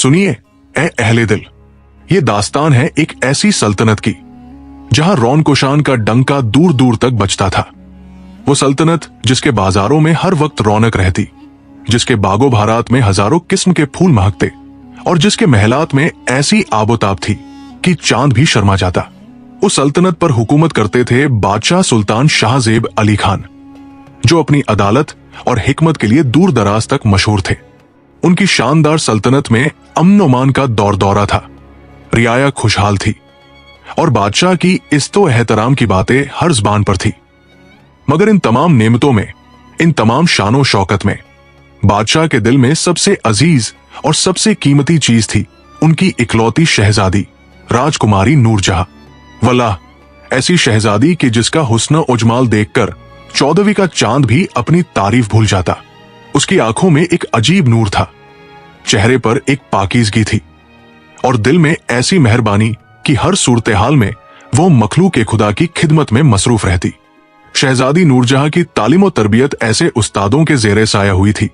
सुनिए ए अहले दिल, ये दास्तान है एक ऐसी सल्तनत की जहां रौन कुशान का डंका दूर दूर तक बजता था। वो सल्तनत जिसके बाजारों में हर वक्त रौनक रहती, जिसके बागो भारत में हजारों किस्म के फूल महकते और जिसके महलात में ऐसी आबोताब थी कि चांद भी शर्मा जाता। उस सल्तनत पर हुकूमत करते थे बादशाह सुल्तान शाहजेब अली खान, जो अपनी अदालत और हिकमत के लिए दूर दराज तक मशहूर थे। उनकी शानदार सल्तनत में अमन ओमान का दौर दौरा था, रियाया खुशहाल थी और बादशाह की इज्जतो एहतराम की बातें हर ज़बान पर थी। मगर इन तमाम नेमतों में, इन तमाम शानो शौकत में बादशाह के दिल में सबसे अजीज और सबसे कीमती चीज थी उनकी इकलौती शहजादी राजकुमारी नूरजहां। वल्लाह, ऐसी शहजादी कि जिसका हुस्न उजमाल देखकर 14वीं का चांद भी अपनी तारीफ भूल जाता। उसकी आंखों में एक अजीब नूर था, चेहरे पर एक पाकीज़गी थी और दिल में ऐसी मेहरबानी कि हर सूरत हाल में वो मखलूक खुदा की खिदमत में मसरूफ रहती। शहजादी नूरजहां की तालीम और तरबियत ऐसे उस्तादों के जेरे साया हुई थी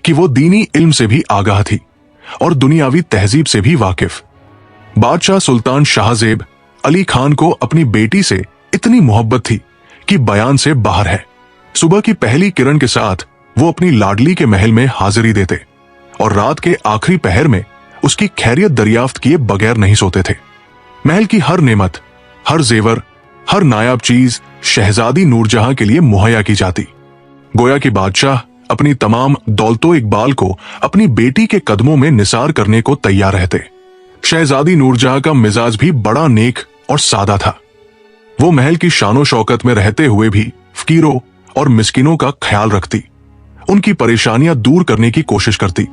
कि वो दीनी इल्म से भी आगाह थी और दुनियावी तहजीब से भी वाकिफ। बादशाह सुल्तान शाहजेब अली खान को अपनी बेटी से इतनी मोहब्बत थी कि बयान से बाहर है। सुबह की पहली किरण के साथ वो अपनी लाडली के महल में हाजिरी देते और रात के आखिरी पहर में उसकी खैरियत दरियाफ्त किए बगैर नहीं सोते थे। महल की हर नेमत, हर जेवर, हर नायाब चीज शहजादी नूरजहां के लिए मुहैया की जाती। गोया कि बादशाह अपनी तमाम दौलतो इकबाल को अपनी बेटी के कदमों में निसार करने को तैयार रहते। शहजादी नूरजहां का मिजाज भी बड़ा नेक और सादा था। वो महल की शानो शौकत में रहते हुए भी फकीरों और मिस्किनों का ख्याल रखती, उनकी परेशानियां दूर करने की कोशिश करती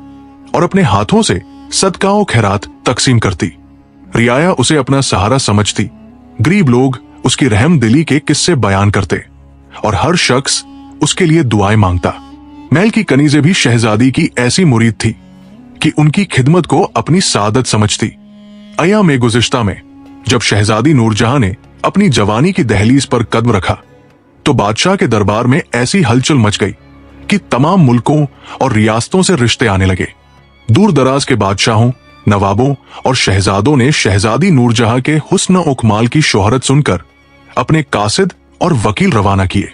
और अपने हाथों से सदका और खैरात तकसीम करती। रियाया उसे अपना सहारा समझती, गरीब लोग उसकी रहम दिली के किस्से बयान करते और हर शख्स उसके लिए दुआएं मांगता। महल की कनीज़ें भी शहजादी की ऐसी मुरीद थी कि उनकी खिदमत को अपनी सादत समझती। अय्याम में गुज़िश्ता में जब शहजादी नूरजहां ने अपनी जवानी की दहलीज पर कदम रखा तो बादशाह के दरबार में ऐसी हलचल मच गई कि तमाम मुल्कों और रियासतों से रिश्ते आने लगे। दूर दराज के बादशाहों, नवाबों और शहजादों ने शहजादी नूरजहां के हुस्न और कमाल की शोहरत सुनकर अपने कासिद और वकील रवाना किए।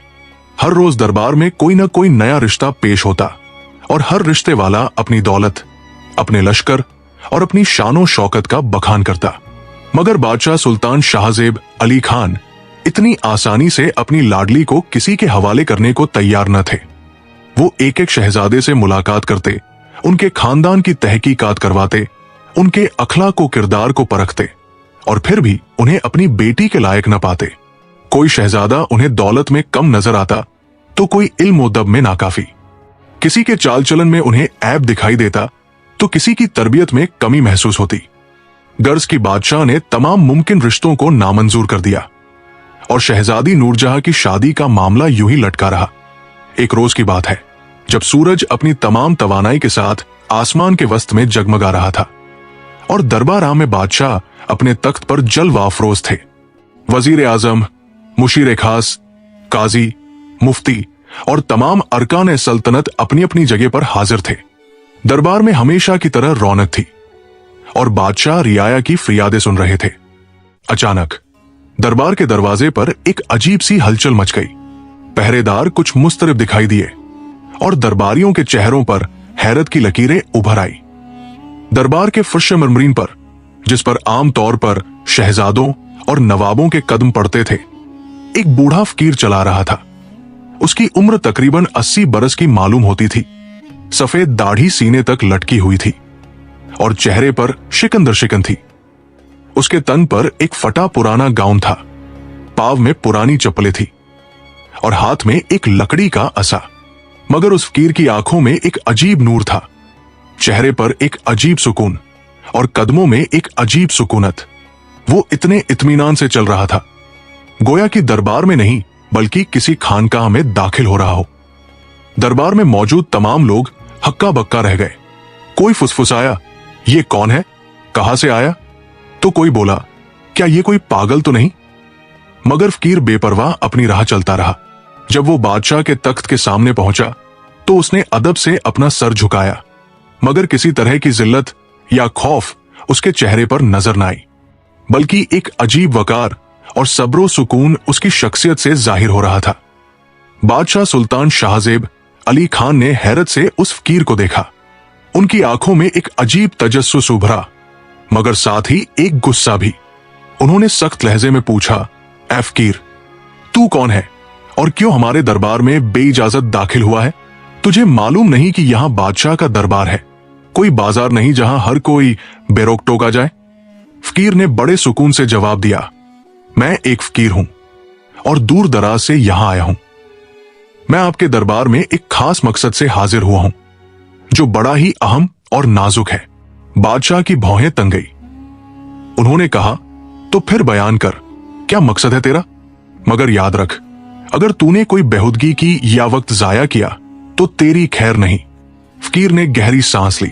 हर रोज दरबार में कोई न कोई नया रिश्ता पेश होता और हर रिश्ते वाला अपनी दौलत, अपने लश्कर और अपनी शानो शौकत का बखान करता। मगर बादशाह सुल्तान शाहजेब अली खान इतनी आसानी से अपनी लाडली को किसी के हवाले करने को तैयार न थे। वो एक एक शहजादे से मुलाकात करते, उनके खानदान की तहकीकात करवाते, उनके अखलाक व किरदार को परखते और फिर भी उन्हें अपनी बेटी के लायक न पाते। कोई शहजादा उन्हें दौलत में कम नजर आता तो कोई इल्म व दब में नाकाफी। किसी के चाल चलन में उन्हें ऐब दिखाई देता तो किसी की तरबियत में कमी महसूस होती। गर्ज की बादशाह ने तमाम मुमकिन रिश्तों को नामंजूर कर दिया और शहजादी नूरजहां की शादी का मामला यूं ही लटका रहा। एक रोज की बात है जब सूरज अपनी तमाम तवानाई के साथ आसमान के वस्त में जगमगा रहा था और दरबार में बादशाह अपने तख्त पर जलवा अफरोज थे। वजीर आजम, मुशीर खास, काजी, मुफ्ती और तमाम अरकान सल्तनत अपनी अपनी जगह पर हाजिर थे। दरबार में हमेशा की तरह रौनक थी और बादशाह रियाया की फरियादें सुन रहे थे। अचानक दरबार के दरवाजे पर एक अजीब सी हलचल मच गई। पहरेदार कुछ मुस्तरिब दिखाई दिए और दरबारियों के चेहरों पर हैरत की लकीरें उभर आई। दरबार के फर्श मरमरीन पर, जिस पर आम तौर पर शहजादों और नवाबों के कदम पड़ते थे, एक बूढ़ा फकीर चला रहा था। उसकी उम्र तकरीबन 80 बरस की मालूम होती थी। सफेद दाढ़ी सीने तक लटकी हुई थी और चेहरे पर शिकन दर शिकन थी। उसके तन पर एक फटा पुराना गाउन था, पाव में पुरानी चप्पलें थी और हाथ में एक लकड़ी का असा। मगर उस फकीर की आंखों में एक अजीब नूर था, चेहरे पर एक अजीब सुकून और कदमों में एक अजीब सुकूनत। वो इतने इत्मीनान से चल रहा था गोया कि दरबार में नहीं बल्कि किसी खानकाह में दाखिल हो रहा हो। दरबार में मौजूद तमाम लोग हक्का बक्का रह गए। कोई फुसफुसाया, ये कौन है, कहां से आया? तो कोई बोला, क्या ये कोई पागल तो नहीं? मगर फकीर बेपरवाह अपनी राह चलता रहा। जब वो बादशाह के तख्त के सामने पहुंचा तो उसने अदब से अपना सर झुकाया, मगर किसी तरह की जिल्लत या खौफ उसके चेहरे पर नजर न आई, बल्कि एक अजीब वकार और सब्रो सुकून उसकी शख्सियत से जाहिर हो रहा था। बादशाह सुल्तान शाहजेब अली खान ने हैरत से उस फकीर को देखा। उनकी आंखों में एक अजीब तजस्सुस उभरा, मगर साथ ही एक गुस्सा भी। उन्होंने सख्त लहजे में पूछा, ऐ फकीर, तू कौन है और क्यों हमारे दरबार में बेइजाजत दाखिल हुआ है? तुझे मालूम नहीं कि यहां बादशाह का दरबार है, कोई बाजार नहीं जहां हर कोई बेरोक टोका जाए? फकीर ने बड़े सुकून से जवाब दिया, मैं एक फकीर हूं और दूर दराज से यहां आया हूं। मैं आपके दरबार में एक खास मकसद से हाजिर हुआ हूं, जो बड़ा ही अहम और नाजुक है। बादशाह की भौहें तंग गई। उन्होंने कहा, तो फिर बयान कर, क्या मकसद है तेरा? मगर याद रख, अगर तूने कोई बेहुदगी की या वक्त जाया किया तो तेरी खैर नहीं। फकीर ने गहरी सांस ली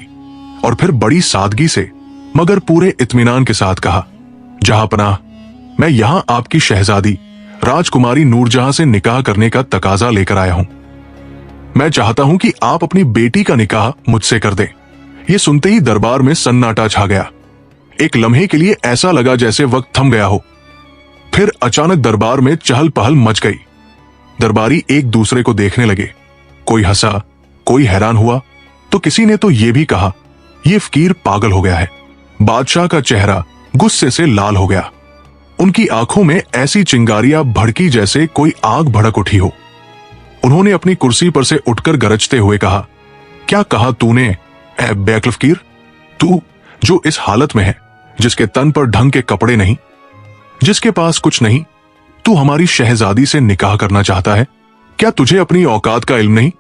और फिर बड़ी सादगी से मगर पूरे इत्मीनान के साथ कहा, जहांपनाह, मैं यहां आपकी शहजादी राजकुमारी नूरजहां से निकाह करने का तकाजा लेकर आया हूं। मैं चाहता हूं कि आप अपनी बेटी का निकाह मुझसे कर दें। यह सुनते ही दरबार में सन्नाटा छा गया। एक लम्हे के लिए ऐसा लगा जैसे वक्त थम गया हो। फिर अचानक दरबार में चहल पहल मच गई। दरबारी एक दूसरे को देखने लगे। कोई हंसा, कोई हैरान हुआ, तो किसी ने तो यह भी कहा, यह फकीर पागल हो गया है। बादशाह का चेहरा गुस्से से लाल हो गया। उनकी आंखों में ऐसी चिंगारियां भड़की जैसे कोई आग भड़क उठी हो। उन्होंने अपनी कुर्सी पर से उठकर गरजते हुए कहा, क्या कहा तूने ऐ बेअक्ल फकीर? तू जो इस हालत में है, जिसके तन पर ढंग के कपड़े नहीं, जिसके पास कुछ नहीं, तू हमारी शहजादी से निकाह करना चाहता है? क्या तुझे अपनी औकात का इल्म नहीं?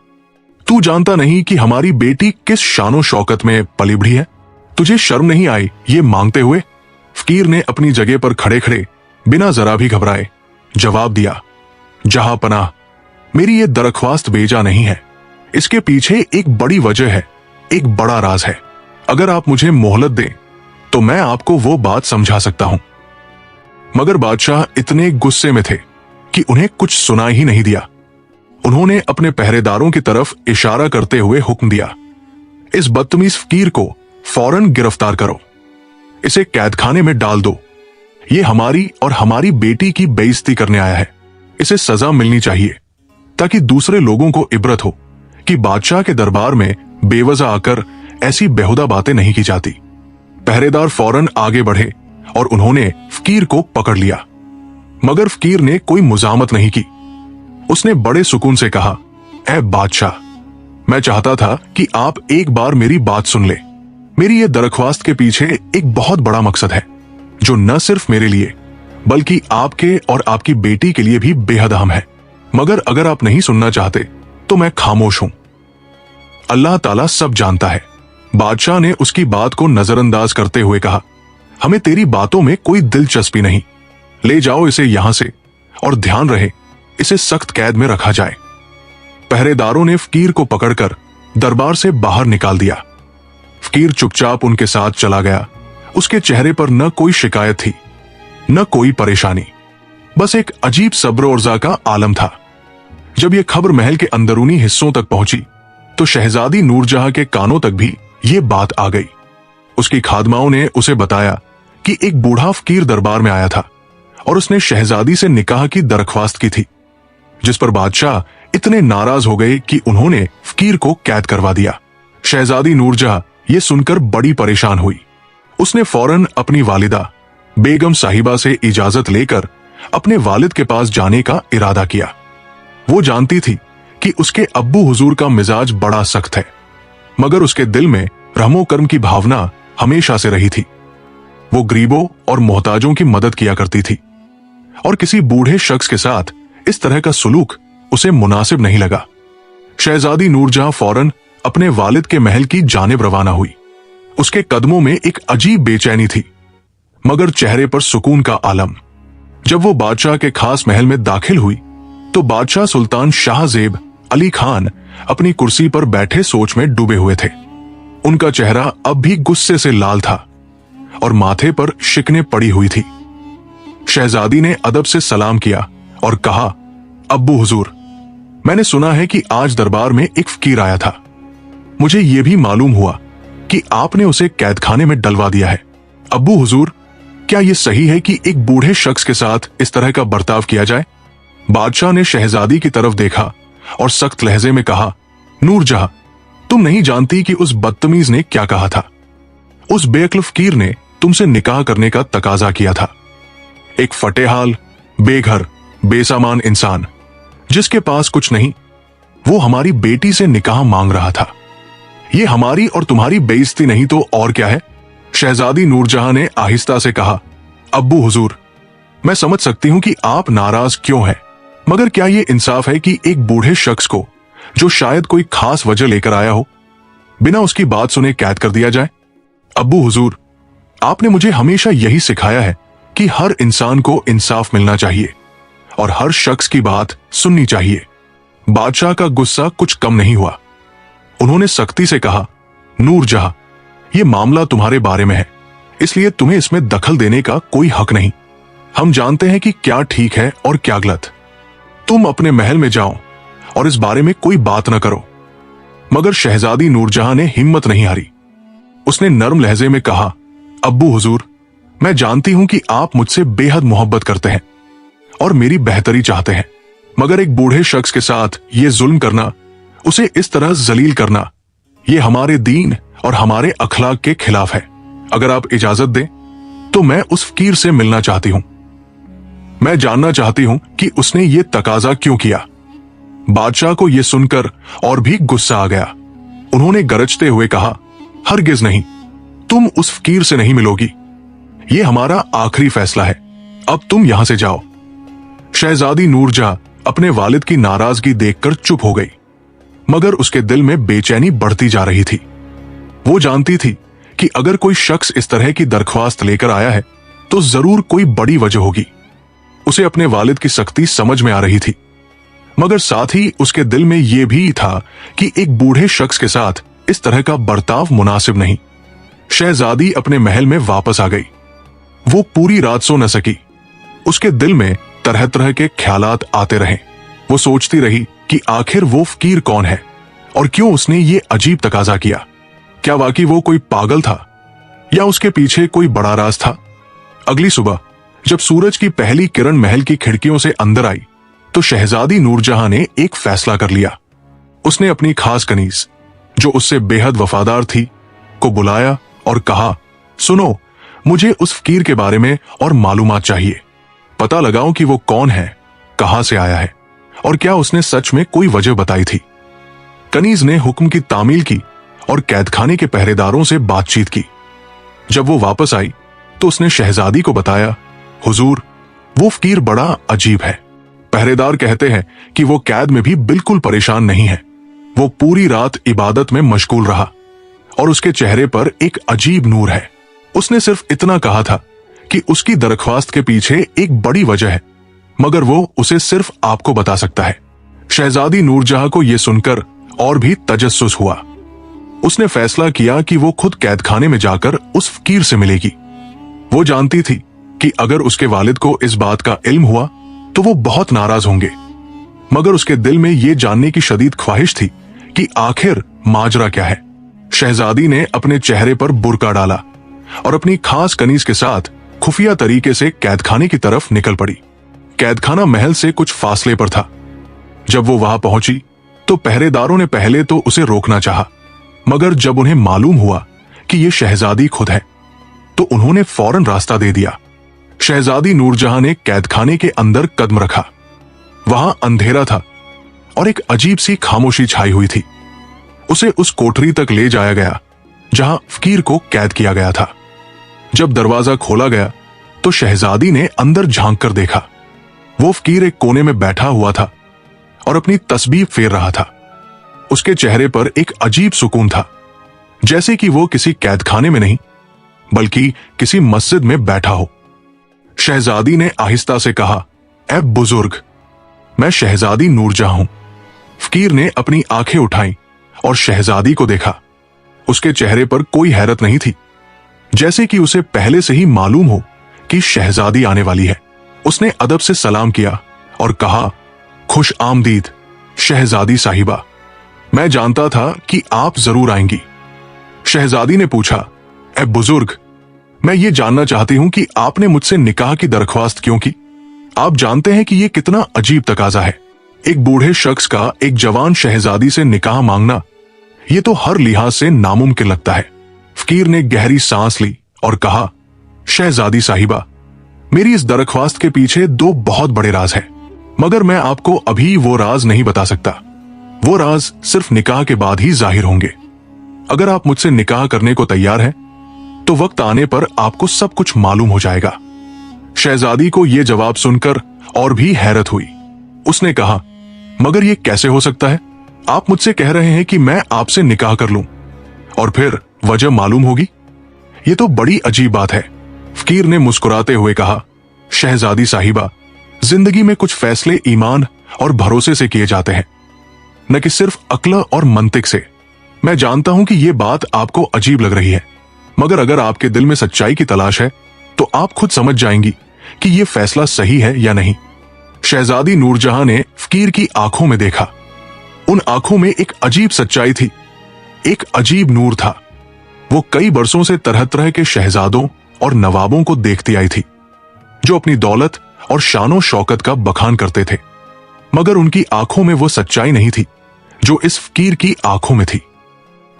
तू जानता नहीं कि हमारी बेटी किस शानो शौकत में पली बढ़ी है? तुझे शर्म नहीं आई ये मांगते हुए? फकीर ने अपनी जगह पर खड़े खड़े बिना जरा भी घबराए जवाब दिया, जहांपनाह, मेरी ये दरख्वास्त बेजा नहीं है। इसके पीछे एक बड़ी वजह है, एक बड़ा राज है। अगर आप मुझे मोहलत दें तो मैं आपको वो बात समझा सकता हूं। मगर बादशाह इतने गुस्से में थे कि उन्हें कुछ सुनाई ही नहीं दिया। उन्होंने अपने पहरेदारों की तरफ इशारा करते हुए हुक्म दिया, इस बदतमीज फकीर को फौरन गिरफ्तार करो, इसे कैदखाने में डाल दो। ये हमारी और हमारी बेटी की बेइज्जती करने आया है। इसे सजा मिलनी चाहिए ताकि दूसरे लोगों को इबरत हो कि बादशाह के दरबार में बेवजह आकर ऐसी बेहुदा बातें नहीं की जाती। पहरेदार फौरन आगे बढ़े और उन्होंने फकीर को पकड़ लिया। मगर फकीर ने कोई मुजामत नहीं की। उसने बड़े सुकून से कहा, ऐ बादशाह, मैं चाहता था कि आप एक बार मेरी बात सुन ले। मेरी ये दरख्वास्त के पीछे एक बहुत बड़ा मकसद है, जो न सिर्फ मेरे लिए बल्कि आपके और आपकी बेटी के लिए भी बेहद अहम है। मगर अगर आप नहीं सुनना चाहते तो मैं खामोश हूं। अल्लाह ताला सब जानता है। बादशाह ने उसकी बात को नजरअंदाज करते हुए कहा, हमें तेरी बातों में कोई दिलचस्पी नहीं। ले जाओ इसे यहां से, और ध्यान रहे इसे सख्त कैद में रखा जाए। पहरेदारों ने फकीर को पकड़कर दरबार से बाहर निकाल दिया। फकीर चुपचाप उनके साथ चला गया। उसके चेहरे पर न कोई शिकायत थी, न कोई परेशानी, बस एक अजीब सब्र और ज़ा का आलम था। जब यह खबर महल के अंदरूनी हिस्सों तक पहुंची तो शहजादी नूरजहां के कानों तक भी ये बात आ गई। उसकी खादमाओं ने उसे बताया कि एक बूढ़ा फकीर दरबार में आया था और उसने शहजादी से निकाह की दरख्वास्त की थी, जिस पर बादशाह इतने नाराज हो गए कि उन्होंने फकीर को कैद करवा दिया। शहजादी नूरजहां ये सुनकर बड़ी परेशान हुई। उसने फौरन अपनी वालिदा बेगम साहिबा से इजाजत लेकर अपने वालिद के पास जाने का इरादा किया। वो जानती थी कि उसके अब्बू हुजूर का मिजाज बड़ा सख्त है, मगर उसके दिल में रहमो कर्म की भावना हमेशा से रही थी। वो गरीबों और मोहताजों की मदद किया करती थी और किसी बूढ़े शख्स के साथ इस तरह का सुलूक उसे मुनासिब नहीं लगा। शहजादी नूरजहां फौरन अपने वालिद के महल की जानिब रवाना हुई। उसके कदमों में एक अजीब बेचैनी थी, मगर चेहरे पर सुकून का आलम। जब वो बादशाह के खास महल में दाखिल हुई तो बादशाह सुल्तान शाहजेब अली खान अपनी कुर्सी पर बैठे सोच में डूबे हुए थे। उनका चेहरा अब भी गुस्से से लाल था और माथे पर शिकने पड़ी हुई थी। शहजादी ने अदब से सलाम किया और कहा, अब्बू हुजूर, मैंने सुना है कि आज दरबार में एक फकीर आया था। मुझे यह भी मालूम हुआ कि आपने उसे कैदखाने में डलवा दिया है। अब्बू हुजूर, क्या यह सही है कि एक बूढ़े शख्स के साथ इस तरह का बर्ताव किया जाए? बादशाह ने शहजादी की तरफ देखा और सख्त लहजे में कहा, नूरजहां, तुम नहीं जानती कि उस बदतमीज ने क्या कहा था। उस बेअक्ल फकीर ने तुमसे निकाह करने का तकाजा किया था। एक फटेहाल, बेघर, बेसामान इंसान जिसके पास कुछ नहीं, वो हमारी बेटी से निकाह मांग रहा था। ये हमारी और तुम्हारी बेइज्जती नहीं तो और क्या है? शहजादी नूरजहां ने आहिस्ता से कहा, अब्बू हुजूर, मैं समझ सकती हूं कि आप नाराज क्यों हैं, मगर क्या यह इंसाफ है कि एक बूढ़े शख्स को, जो शायद कोई खास वजह लेकर आया हो, बिना उसकी बात सुने कैद कर दिया जाए? अब्बू हुजूर, आपने मुझे हमेशा यही सिखाया है कि हर इंसान को इंसाफ मिलना चाहिए और हर शख्स की बात सुननी चाहिए। बादशाह का गुस्सा कुछ कम नहीं हुआ। उन्होंने सख्ती से कहा, नूरजहां, यह मामला तुम्हारे बारे में है, इसलिए तुम्हें इसमें दखल देने का कोई हक नहीं। हम जानते हैं कि क्या ठीक है और क्या गलत। तुम अपने महल में जाओ और इस बारे में कोई बात न करो। मगर शहजादी नूरजहां ने हिम्मत नहीं हारी। उसने नर्म लहजे में कहा, अब्बू हुजूर, मैं जानती हूं कि आप मुझसे बेहद मोहब्बत करते हैं और मेरी बेहतरी चाहते हैं, मगर एक बूढ़े शख्स के साथ ये जुल्म करना, उसे इस तरह जलील करना, ये हमारे दीन और हमारे अखलाक के खिलाफ है। अगर आप इजाजत दें तो मैं उस फकीर से मिलना चाहती हूं। मैं जानना चाहती हूं कि उसने ये तकाजा क्यों किया। बादशाह को यह सुनकर और भी गुस्सा आ गया। उन्होंने गरजते हुए कहा, हरगिज नहीं, तुम उस फकीर से नहीं मिलोगी। यह हमारा आखिरी फैसला है। अब तुम यहां से जाओ। शहजादी नूरजहां अपने वालिद की नाराजगी देखकर चुप हो गई, मगर उसके दिल में बेचैनी बढ़ती जा रही थी। वो जानती थी कि अगर कोई शख्स इस तरह की दरख्वास्त लेकर आया है तो जरूर कोई बड़ी वजह होगी। उसे अपने वालिद की सख्ती समझ में आ रही थी, मगर साथ ही उसके दिल में यह भी था कि एक बूढ़े शख्स के साथ इस तरह का बर्ताव मुनासिब नहीं। शहजादी अपने महल में वापस आ गई। वो पूरी रात सो न सकी। उसके दिल में तरह तरह के ख्यालात आते रहे। वो सोचती रही कि आखिर वो फकीर कौन है और क्यों उसने ये अजीब तकाजा किया। क्या वाकई वो कोई पागल था या उसके पीछे कोई बड़ा राज था? अगली सुबह जब सूरज की पहली किरण महल की खिड़कियों से अंदर आई तो शहजादी नूरजहां ने एक फैसला कर लिया। उसने अपनी खास कनीज, जो उससे बेहद वफादार थी, को बुलाया और कहा, सुनो, मुझे उस फकीर के बारे में और मालूमात चाहिए। पता लगाओ कि वो कौन है, कहां से आया है और क्या उसने सच में कोई वजह बताई थी। कनीज ने हुक्म की तामील की और कैदखाने के पहरेदारों से बातचीत की। जब वो वापस आई तो उसने शहजादी को बताया, हुजूर, वो फकीर बड़ा अजीब है। पहरेदार कहते हैं कि वो कैद में भी बिल्कुल परेशान नहीं है। वो पूरी रात इबादत में मशगूल रहा और उसके चेहरे पर एक अजीब नूर है। उसने सिर्फ इतना कहा था कि उसकी दरख्वास्त के पीछे एक बड़ी वजह है, मगर वो उसे सिर्फ आपको बता सकता है। शहजादी नूरजहां को यह सुनकर और भी तजस्सुस हुआ। उसने फैसला किया कि वो खुद कैदखाने में जाकर उस फकीर से मिलेगी। वो जानती थी कि अगर उसके वालिद को इस बात का इल्म हुआ तो वो बहुत नाराज होंगे, मगर उसके दिल में ये जानने की शदीद ख्वाहिश थी कि आखिर माजरा क्या है। शहजादी ने अपने चेहरे पर बुर्का डाला और अपनी खास कनीज के साथ खुफिया तरीके से कैदखाने की तरफ निकल पड़ी। कैदखाना महल से कुछ फासले पर था। जब वो वहां पहुंची तो पहरेदारों ने पहले तो उसे रोकना चाहा, मगर जब उन्हें मालूम हुआ कि ये शहजादी खुद है तो उन्होंने फौरन रास्ता दे दिया। शहजादी नूरजहां ने कैदखाने के अंदर कदम रखा। वहां अंधेरा था और एक अजीब सी खामोशी छाई हुई थी। उसे उस कोठरी तक ले जाया गया जहां फकीर को कैद किया गया था। जब दरवाजा खोला गया तो शहजादी ने अंदर झांक कर देखा। वो फकीर एक कोने में बैठा हुआ था और अपनी तस्बीह फेर रहा था। उसके चेहरे पर एक अजीब सुकून था, जैसे कि वो किसी कैदखाने में नहीं बल्कि किसी मस्जिद में बैठा हो। शहजादी ने आहिस्ता से कहा, ऐ बुजुर्ग, मैं शहजादी नूरजहां हूं। फकीर ने अपनी आंखें उठाई और शहजादी को देखा। उसके चेहरे पर कोई हैरत नहीं थी, जैसे कि उसे पहले से ही मालूम हो कि शहजादी आने वाली है। उसने अदब से सलाम किया और कहा, खुश आमदीद शहजादी साहिबा, मैं जानता था कि आप जरूर आएंगी। शहजादी ने पूछा, ए बुजुर्ग, मैं ये जानना चाहती हूं कि आपने मुझसे निकाह की दरख्वास्त क्यों की? आप जानते हैं कि ये कितना अजीब तकाजा है। एक बूढ़े शख्स का एक जवान शहजादी से निकाह मांगना, ये तो हर लिहाज से नामुमकिन लगता है। फकीर ने गहरी सांस ली और कहा, शहजादी साहिबा, मेरी इस दरख्वास्त के पीछे दो बहुत बड़े राज हैं, मगर मैं आपको अभी वो राज नहीं बता सकता। वो राज सिर्फ निकाह के बाद ही जाहिर होंगे। अगर आप मुझसे निकाह करने को तैयार हैं, तो वक्त आने पर आपको सब कुछ मालूम हो जाएगा। शहजादी को यह जवाब सुनकर और भी हैरत हुई। उसने कहा, मगर यह कैसे हो सकता है? आप मुझसे कह रहे हैं कि मैं आपसे निकाह कर लूं और फिर वजह मालूम होगी? यह तो बड़ी अजीब बात है। फकीर ने मुस्कुराते हुए कहा, शहजादी साहिबा, जिंदगी में कुछ फैसले ईमान और भरोसे से किए जाते हैं, न कि सिर्फ अक्ल और मंतिक से। मैं जानता हूं कि यह बात आपको अजीब लग रही है, मगर अगर आपके दिल में सच्चाई की तलाश है तो आप खुद समझ जाएंगी कि यह फैसला सही है या नहीं। शहजादी नूरजहां ने फकीर की आंखों में देखा। उन आंखों में एक अजीब सच्चाई थी, एक अजीब नूर था। वो कई बरसों से तरह तरह के शहजादों और नवाबों को देखती आई थी, जो अपनी दौलत और शानो शौकत का बखान करते थे, मगर उनकी आंखों में वो सच्चाई नहीं थी जो इस फकीर की आंखों में थी।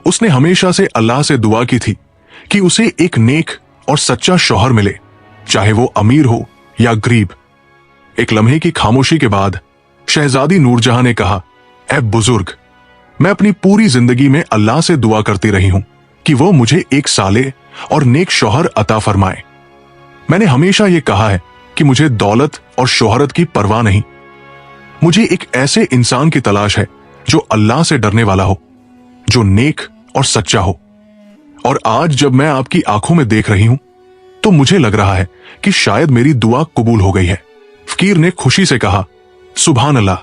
उसने हमेशा से अल्लाह से दुआ की थी कि उसे एक नेक और सच्चा शौहर मिले, चाहे वो अमीर हो या गरीब। एक लम्हे की खामोशी के बाद शहजादी नूरजहां ने कहा, ऐ बुजुर्ग, मैं अपनी पूरी जिंदगी में अल्लाह से दुआ करती रही हूं कि वो मुझे एक साले और नेक शौहर अता फरमाए। मैंने हमेशा ये कहा है कि मुझे दौलत और शोहरत की परवाह नहीं। मुझे एक ऐसे इंसान की तलाश है जो अल्लाह से डरने वाला हो, जो नेक और सच्चा हो। और आज जब मैं आपकी आंखों में देख रही हूं तो मुझे लग रहा है कि शायद मेरी दुआ कबूल हो गई है। फकीर ने खुशी से कहा, सुभान अल्लाह।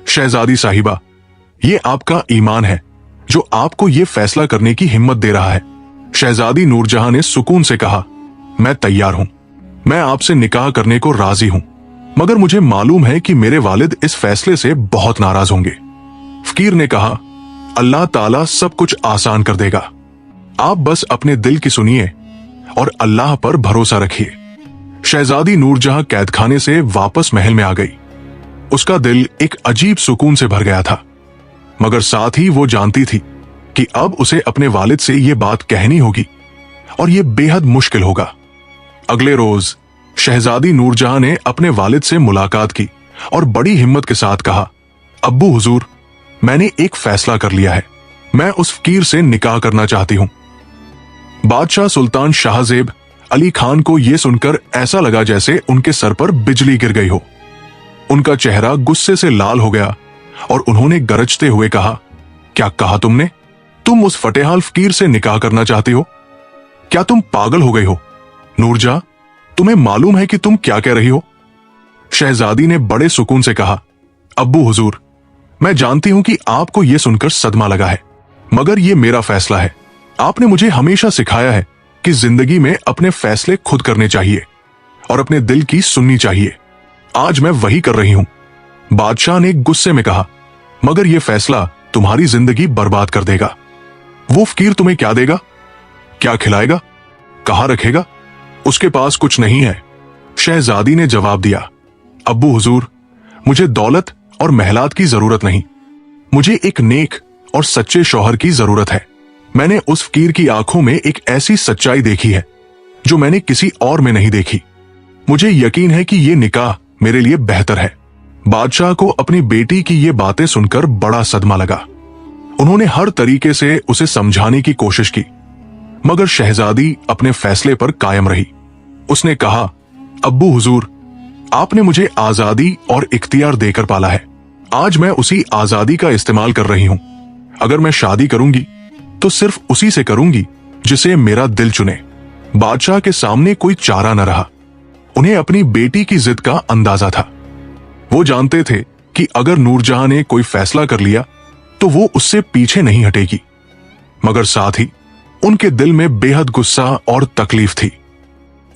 शहजादी साहिबा, ये आपका ईमान है जो आपको ये फैसला करने की हिम्मत दे रहा है। शहजादी नूरजहां ने सुकून से कहा, मैं तैयार हूं, मैं आपसे निकाह करने को राजी हूं, मगर मुझे मालूम है कि मेरे वालिद इस फैसले से बहुत नाराज होंगे। फकीर ने कहा, अल्लाह ताला सब कुछ आसान कर देगा, आप बस अपने दिल की सुनिए और अल्लाह पर भरोसा रखिए। शहजादी नूरजहां कैदखाने से वापस महल में आ गई। उसका दिल एक अजीब सुकून से भर गया था, मगर साथ ही वो जानती थी कि अब उसे अपने वालिद से ये बात कहनी होगी और ये बेहद मुश्किल होगा। अगले रोज शहजादी नूरजहां ने अपने वालिद से मुलाकात की और बड़ी हिम्मत के साथ कहा, अब्बू हुजूर, मैंने एक फैसला कर लिया है, मैं उस फकीर से निकाह करना चाहती हूं। बादशाह सुल्तान शाहजेब अली खान को यह सुनकर ऐसा लगा जैसे उनके सर पर बिजली गिर गई हो। उनका चेहरा गुस्से से लाल हो गया और उन्होंने गरजते हुए कहा, क्या कहा तुमने? तुम उस फटेहाल फकीर से निकाह करना चाहती हो? क्या तुम पागल हो गई हो? नूरजहां, तुम्हें मालूम है कि तुम क्या कह रही हो? शहजादी ने बड़े सुकून से कहा, अब्बू हुजूर, मैं जानती हूं कि आपको यह सुनकर सदमा लगा है, मगर यह मेरा फैसला है। आपने मुझे हमेशा सिखाया है कि जिंदगी में अपने फैसले खुद करने चाहिए और अपने दिल की सुननी चाहिए। आज मैं वही कर रही हूं। बादशाह ने गुस्से में कहा, मगर यह फैसला तुम्हारी जिंदगी बर्बाद कर देगा। वो फकीर तुम्हें क्या देगा? क्या खिलाएगा? कहां रखेगा? उसके पास कुछ नहीं है। शहजादी ने जवाब दिया, अब्बू हुजूर, मुझे दौलत और महलात की जरूरत नहीं, मुझे एक नेक और सच्चे शौहर की जरूरत है। मैंने उस फकीर की आंखों में एक ऐसी सच्चाई देखी है जो मैंने किसी और में नहीं देखी। मुझे यकीन है कि यह निकाह मेरे लिए बेहतर है। बादशाह को अपनी बेटी की ये बातें सुनकर बड़ा सदमा लगा। उन्होंने हर तरीके से उसे समझाने की कोशिश की, मगर शहजादी अपने फैसले पर कायम रही। उसने कहा, अब्बू हुजूर, आपने मुझे आजादी और इख्तियार देकर पाला है। आज मैं उसी आजादी का इस्तेमाल कर रही हूं। अगर मैं शादी करूंगी तो सिर्फ उसी से करूंगी जिसे मेरा दिल चुने। बादशाह के सामने कोई चारा न रहा। उन्हें अपनी बेटी की जिद का अंदाजा था। वो जानते थे कि अगर नूरजहां ने कोई फैसला कर लिया तो वो उससे पीछे नहीं हटेगी, मगर साथ ही उनके दिल में बेहद गुस्सा और तकलीफ थी।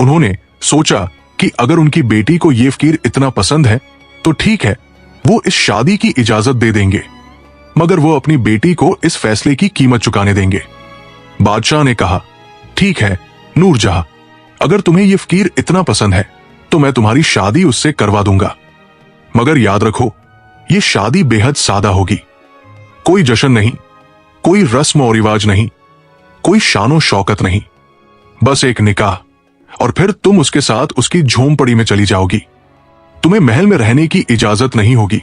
उन्होंने सोचा कि अगर उनकी बेटी को ये फकीर इतना पसंद है तो ठीक है, वो इस शादी की इजाजत दे देंगे, मगर वो अपनी बेटी को इस फैसले की कीमत चुकाने देंगे। बादशाह ने कहा, ठीक है नूरजहां, अगर तुम्हें ये फकीर इतना पसंद है तो मैं तुम्हारी शादी उससे करवा दूंगा, मगर याद रखो ये शादी बेहद सादा होगी। कोई जश्न नहीं, कोई रस्म और रिवाज नहीं, कोई शानो शौकत नहीं, बस एक निकाह, और फिर तुम उसके साथ उसकी झोंपड़ी में चली जाओगी। तुम्हें महल में रहने की इजाजत नहीं होगी।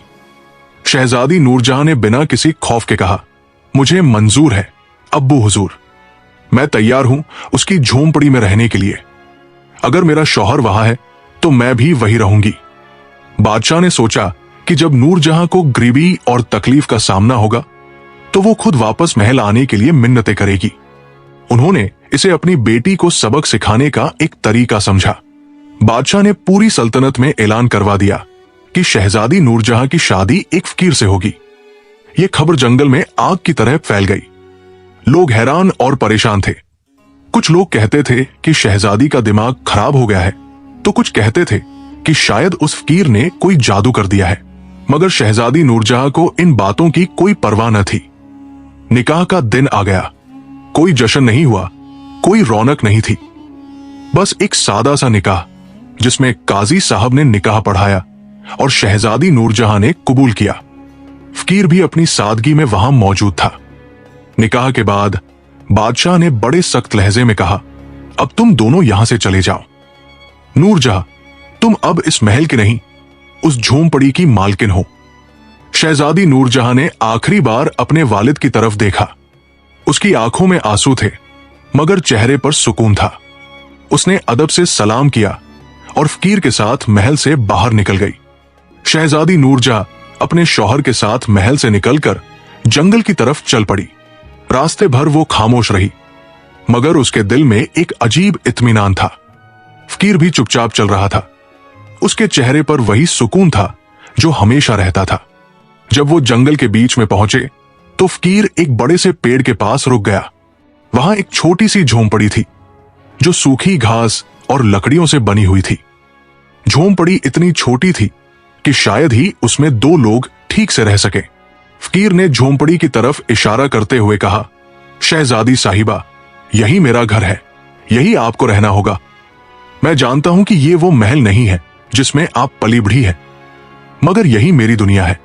शहजादी नूरजहां ने बिना किसी खौफ के कहा, मुझे मंजूर है अब्बू हुजूर, मैं तैयार हूं उसकी झोंपड़ी में रहने के लिए। अगर मेरा शौहर वहां है तो मैं भी वही रहूंगी। बादशाह ने सोचा कि जब नूरजहां को गरीबी और तकलीफ का सामना होगा तो वो खुद वापस महल आने के लिए मिन्नतें करेगी। उन्होंने इसे अपनी बेटी को सबक सिखाने का एक तरीका समझा। बादशाह ने पूरी सल्तनत में ऐलान करवा दिया कि शहजादी नूरजहां की शादी एक फकीर से होगी। यह खबर जंगल में आग की तरह फैल गई। लोग हैरान और परेशान थे। कुछ लोग कहते थे कि शहजादी का दिमाग खराब हो गया है, तो कुछ कहते थे कि शायद उस फकीर ने कोई जादू कर दिया है। मगर शहजादी नूरजहां को इन बातों की कोई परवाह न थी। निकाह का दिन आ गया। कोई जश्न नहीं हुआ, कोई रौनक नहीं थी, बस एक सादा सा निकाह जिसमें काजी साहब ने निकाह पढ़ाया और शहजादी नूरजहां ने कबूल किया। फकीर भी अपनी सादगी में वहां मौजूद था। निकाह के बाद बादशाह ने बड़े सख्त लहजे में कहा, अब तुम दोनों यहां से चले जाओ। नूरजहां, तुम अब इस महल की नहीं, उस झोंपड़ी की मालकिन हो। शहजादी नूरजहां ने आखिरी बार अपने वालिद की तरफ देखा। उसकी आंखों में आंसू थे, मगर चेहरे पर सुकून था। उसने अदब से सलाम किया और फकीर के साथ महल से बाहर निकल गई। शहजादी नूरजहां अपने शौहर के साथ महल से निकलकर जंगल की तरफ चल पड़ी। रास्ते भर वो खामोश रही, मगर उसके दिल में एक अजीब इत्मीनान था। फकीर भी चुपचाप चल रहा था। उसके चेहरे पर वही सुकून था जो हमेशा रहता था। जब वो जंगल के बीच में पहुंचे तो फकीर एक बड़े से पेड़ के पास रुक गया। वहां एक छोटी सी झोंपड़ी थी जो सूखी घास और लकड़ियों से बनी हुई थी। झोंपड़ी इतनी छोटी थी कि शायद ही उसमें दो लोग ठीक से रह सके। फकीर ने झोंपड़ी की तरफ इशारा करते हुए कहा, शहजादी साहिबा, यही मेरा घर है, यही आपको रहना होगा। मैं जानता हूं कि ये वो महल नहीं है जिसमें आप पली बढ़ी है, मगर यही मेरी दुनिया है।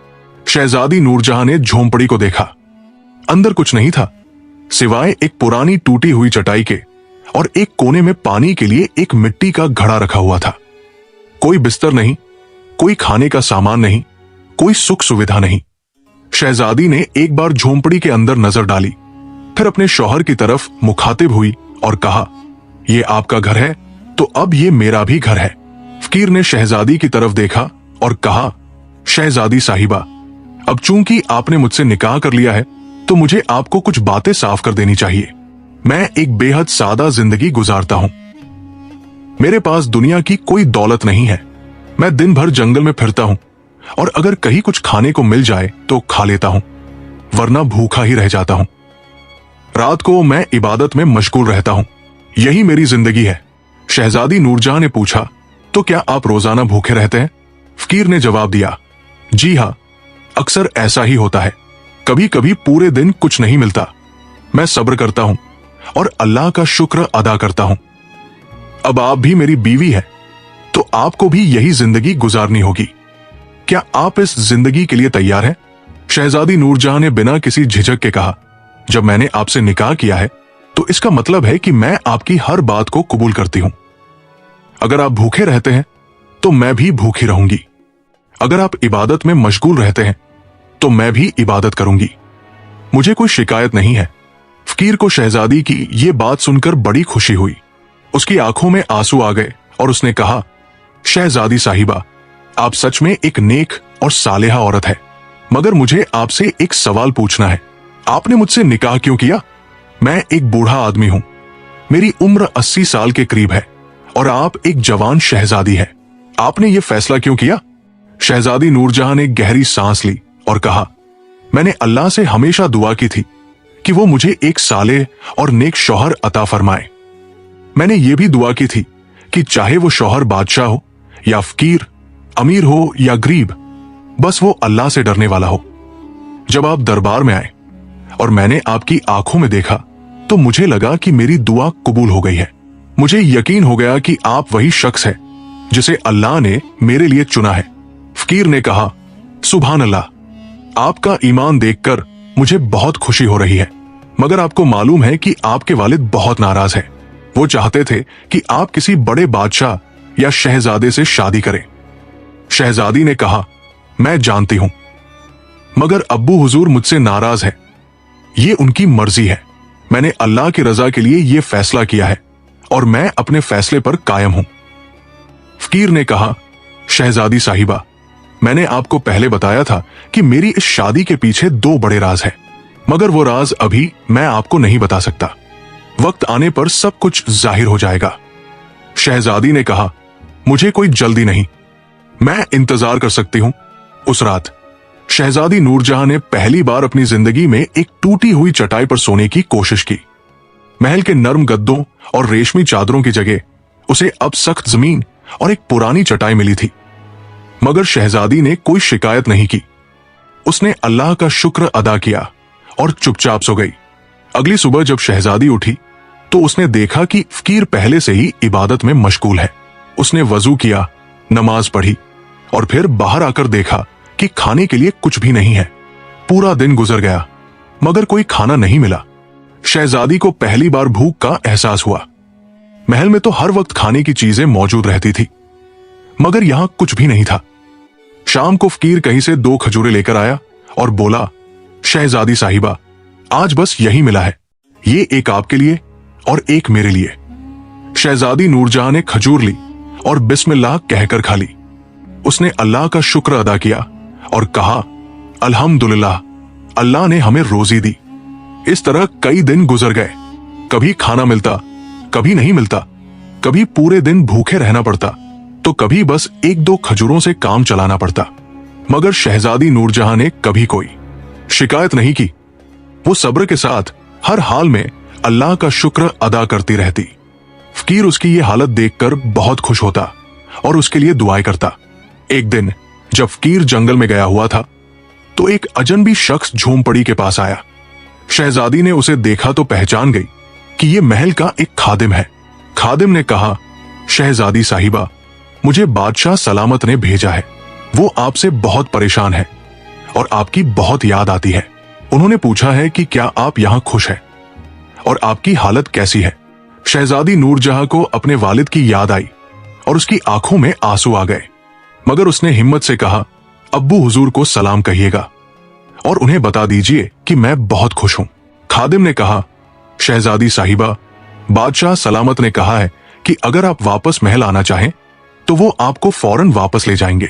शहजादी नूरजहां ने झोंपड़ी को देखा। अंदर कुछ नहीं था सिवाय एक पुरानी टूटी हुई चटाई के, और एक कोने में पानी के लिए एक मिट्टी का घड़ा रखा हुआ था। कोई बिस्तर नहीं, कोई खाने का सामान नहीं, कोई सुख सुविधा नहीं। शहजादी ने एक बार झोंपड़ी के अंदर नजर डाली, फिर अपने शौहर की तरफ मुखातिब हुई और कहा, यह आपका घर है तो अब ये मेरा भी घर है। फकीर ने शहजादी की तरफ देखा और कहा, शहजादी साहिबा, अब चूंकि आपने मुझसे निकाह कर लिया है तो मुझे आपको कुछ बातें साफ कर देनी चाहिए। मैं एक बेहद सादा जिंदगी गुजारता हूं। मेरे पास दुनिया की कोई दौलत नहीं है। मैं दिन भर जंगल में फिरता हूं और अगर कहीं कुछ खाने को मिल जाए तो खा लेता हूं, वरना भूखा ही रह जाता हूं। रात को मैं इबादत में मशगूल रहता हूं। यही मेरी जिंदगी है। शहजादी नूरजहां ने पूछा, तो क्या आप रोजाना भूखे रहते हैं? फकीर ने जवाब दिया, जी हां, अक्सर ऐसा ही होता है। कभी कभी पूरे दिन कुछ नहीं मिलता। मैं सब्र करता हूं और अल्लाह का शुक्र अदा करता हूं। अब आप भी मेरी बीवी है तो आपको भी यही जिंदगी गुजारनी होगी। क्या आप इस जिंदगी के लिए तैयार हैं? शहजादी नूरजहां ने बिना किसी झिझक के कहा, जब मैंने आपसे निकाह किया है तो इसका मतलब है कि मैं आपकी हर बात को कबूल करती हूं। अगर आप भूखे रहते हैं तो मैं भी भूखी रहूंगी। अगर आप इबादत में मशगूल रहते हैं तो मैं भी इबादत करूंगी। मुझे कोई शिकायत नहीं है। फकीर को शहजादी की ये बात सुनकर बड़ी खुशी हुई। उसकी आंखों में आंसू आ गए और उसने कहा, शहजादी साहिबा, आप सच में एक नेक और सालेहा औरत है, मगर मुझे आपसे एक सवाल पूछना है। आपने मुझसे निकाह क्यों किया? मैं एक बूढ़ा आदमी हूं, मेरी उम्र 80 साल के करीब है और आप एक जवान शहजादी है। आपने ये फैसला क्यों किया? शहजादी नूरजहां ने गहरी सांस ली और कहा, मैंने अल्लाह से हमेशा दुआ की थी कि वो मुझे एक साले और नेक शौहर अता फरमाए। मैंने ये भी दुआ की थी कि चाहे वो शौहर बादशाह हो या फकीर, अमीर हो या गरीब, बस वो अल्लाह से डरने वाला हो। जब आप दरबार में आए और मैंने आपकी आंखों में देखा तो तो मुझे लगा कि मेरी दुआ कबूल हो गई है। मुझे यकीन हो गया कि आप वही शख्स है जिसे अल्लाह ने मेरे लिए चुना है। फकीर ने कहा, सुभान अल्लाह, आपका ईमान देखकर मुझे बहुत खुशी हो रही है, मगर आपको मालूम है कि आपके वालिद बहुत नाराज है। वो चाहते थे कि आप किसी बड़े बादशाह या शहजादे से शादी करें। शहजादी ने कहा, मैं जानती हूं, मगर अब्बू हुजूर मुझसे नाराज है। ये उनकी मर्जी है। मैंने अल्लाह की रजा के लिए यह फैसला किया है और मैं अपने फैसले पर कायम हूं। फकीर ने कहा, शहजादी साहिबा, मैंने आपको पहले बताया था कि मेरी इस शादी के पीछे 2 बड़े राज हैं, मगर वो राज अभी मैं आपको नहीं बता सकता। वक्त आने पर सब कुछ जाहिर हो जाएगा। शहजादी ने कहा, मुझे कोई जल्दी नहीं, मैं इंतजार कर सकती हूं। उस रात शहजादी नूरजहां ने पहली बार अपनी जिंदगी में एक टूटी हुई चटाई पर सोने की कोशिश की। महल के नर्म गद्दों और रेशमी चादरों की जगह उसे अब सख्त जमीन और एक पुरानी चटाई मिली थी। मगर शहजादी ने कोई शिकायत नहीं की। उसने अल्लाह का शुक्र अदा किया और चुपचाप सो गई। अगली सुबह जब शहजादी उठी तो उसने देखा कि फकीर पहले से ही इबादत में मशगूल है। उसने वजू किया, नमाज पढ़ी और फिर बाहर आकर देखा कि खाने के लिए कुछ भी नहीं है। पूरा दिन गुजर गया मगर कोई खाना नहीं मिला। शहजादी को पहली बार भूख का एहसास हुआ। महल में तो हर वक्त खाने की चीजें मौजूद रहती थी, मगर यहां कुछ भी नहीं था। शाम को फकीर कहीं से 2 खजूरें लेकर आया और बोला, शहजादी साहिबा, आज बस यही मिला है, ये एक आपके लिए और एक मेरे लिए। शहजादी नूरजहां ने खजूर ली और बिस्मिल्लाह कहकर खा ली। उसने अल्लाह का शुक्र अदा किया और कहा, अल्हम्दुलिल्लाह, अल्लाह ने हमें रोजी दी। इस तरह कई दिन गुजर गए। कभी खाना मिलता, कभी नहीं मिलता, कभी पूरे दिन भूखे रहना पड़ता, तो कभी बस 1-2 खजूरों से काम चलाना पड़ता। मगर शहजादी नूरजहां ने कभी कोई शिकायत नहीं की। वो सब्र के साथ हर हाल में अल्लाह का शुक्र अदा करती रहती। फकीर उसकी ये हालत देखकर बहुत खुश होता और उसके लिए दुआएं करता। एक दिन जब फकीर जंगल में गया हुआ था तो एक अजनबी शख्स झोंपड़ी के पास आया। शहजादी ने उसे देखा तो पहचान गई कि यह महल का एक खादिम है। खादिम ने कहा, शहजादी साहिबा, मुझे बादशाह सलामत ने भेजा है। वो आपसे बहुत परेशान है और आपकी बहुत याद आती है। उन्होंने पूछा है कि क्या आप यहां खुश हैं और आपकी हालत कैसी है। शहजादी नूरजहां को अपने वालिद की याद आई और उसकी आंखों में आंसू आ गए, मगर उसने हिम्मत से कहा, अब्बू हुजूर को सलाम कहिएगा और उन्हें बता दीजिए कि मैं बहुत खुश हूं। खादिम ने कहा, शहजादी साहिबा, बादशाह सलामत ने कहा है कि अगर आप वापस महल आना चाहें तो वो आपको फौरन वापस ले जाएंगे।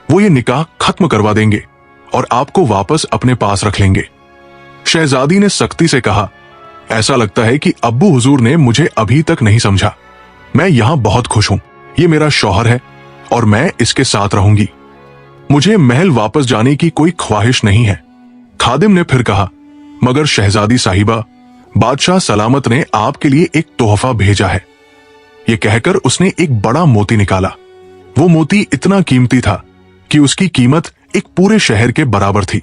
वो ये निकाह खत्म करवा देंगे और आपको वापस अपने पास रख लेंगे। शहजादी ने सख्ती से कहा, ऐसा लगता है कि अब्बू हुजूर ने मुझे अभी तक नहीं समझा। मैं यहां बहुत खुश हूं। ये मेरा शौहर है और मैं इसके साथ रहूंगी। मुझे महल वापस जाने की कोई ख्वाहिश नहीं है। खादिम ने फिर कहा, मगर शहजादी साहिबा, बादशाह सलामत ने आपके लिए एक तोहफा भेजा है। यह कहकर उसने एक बड़ा मोती निकाला। वो मोती इतना कीमती था कि उसकी कीमत एक पूरे शहर के बराबर थी।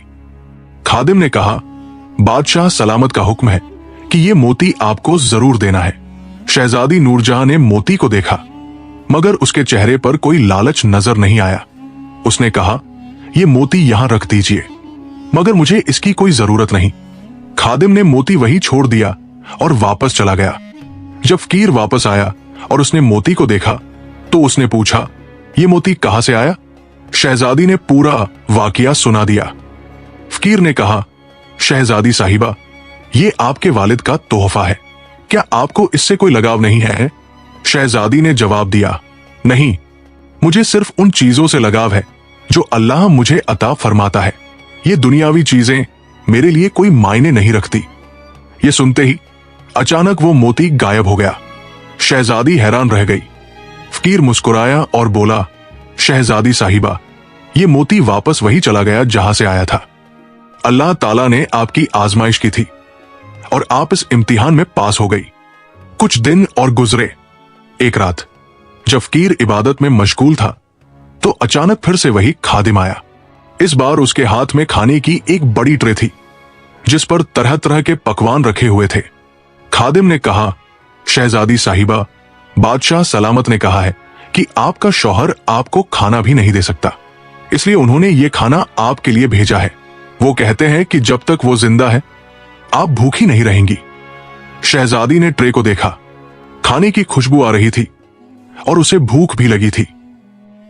खादिम ने कहा, बादशाह सलामत का हुक्म है कि यह मोती आपको जरूर देना है। शहजादी नूरजहां ने मोती को देखा, मगर उसके चेहरे पर कोई लालच नजर नहीं आया। उसने कहा, यह मोती यहां रख दीजिए, मगर मुझे इसकी कोई जरूरत नहीं। खादिम ने मोती वहीं छोड़ दिया और वापस चला गया। जब फकीर वापस आया और उसने मोती को देखा तो उसने पूछा, यह मोती कहां से आया? शहजादी ने पूरा वाकया सुना दिया। फकीर ने कहा, शहजादी साहिबा, ये आपके वालिद का तोहफा है, क्या आपको इससे कोई लगाव नहीं है? शहजादी ने जवाब दिया, नहीं, मुझे सिर्फ उन चीजों से लगाव है जो अल्लाह मुझे अता फरमाता है। ये दुनियावी चीजें मेरे लिए कोई मायने नहीं रखती। ये सुनते ही अचानक वो मोती गायब हो गया। शहजादी हैरान रह गई। फकीर मुस्कुराया और बोला, शहजादी साहिबा, ये मोती वापस वही चला गया जहां से आया था। अल्लाह ताला ने आपकी आजमाइश की थी और आप इस इम्तिहान में पास हो गई। कुछ दिन और गुजरे। एक रात जब फकीर इबादत में मशगूल था तो अचानक फिर से वही खादिम आया। इस बार उसके हाथ में खाने की एक बड़ी ट्रे थी जिस पर तरह तरह के पकवान रखे हुए थे। खादिम ने कहा, शहजादी साहिबा, बादशाह सलामत ने कहा है कि आपका शौहर आपको खाना भी नहीं दे सकता, इसलिए उन्होंने ये खाना आपके लिए भेजा है। वो कहते हैं कि जब तक वो जिंदा है आप भूखी नहीं रहेंगी। शहजादी ने ट्रे को देखा। खाने की खुशबू आ रही थी और उसे भूख भी लगी थी,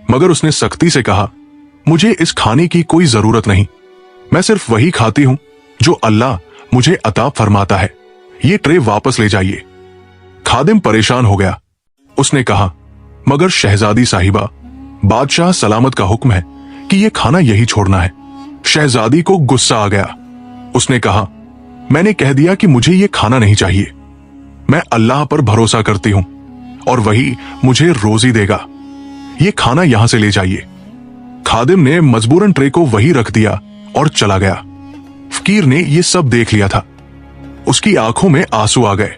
मगर उसने सख्ती से कहा, मुझे इस खाने की कोई जरूरत नहीं, मैं सिर्फ वही खाती हूं जो अल्लाह मुझे अता फरमाता है। ये ट्रे वापस ले जाइए। खादिम परेशान हो गया। उसने कहा, मगर शहजादी साहिबा, बादशाह सलामत का हुक्म है कि यह खाना यही छोड़ना है। शहजादी को गुस्सा आ गया। उसने कहा, मैंने कह दिया कि मुझे यह खाना नहीं चाहिए। मैं अल्लाह पर भरोसा करती हूं और वही मुझे रोजी देगा। ये खाना यहां से ले जाइए। खादिम ने मजबूरन ट्रे को वही रख दिया और चला गया। फकीर ने यह सब देख लिया था। उसकी आंखों में आंसू आ गए।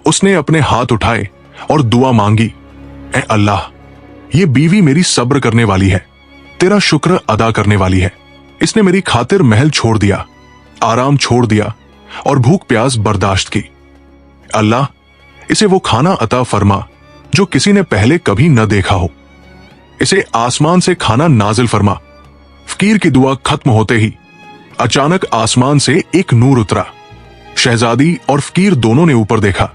उसने अपने हाथ उठाए और दुआ मांगी, ऐ अल्लाह, ये बीवी मेरी सब्र करने वाली है, तेरा शुक्र अदा करने वाली है। इसने मेरी खातिर महल छोड़ दिया, आराम छोड़ दिया और भूख प्यास बर्दाश्त की। अल्लाह, इसे वो खाना अता फरमा जो किसी ने पहले कभी न देखा हो। इसे आसमान से खाना नाजिल फरमा। फकीर की दुआ खत्म होते ही अचानक आसमान से एक नूर उतरा। शहजादी और फकीर दोनों ने ऊपर देखा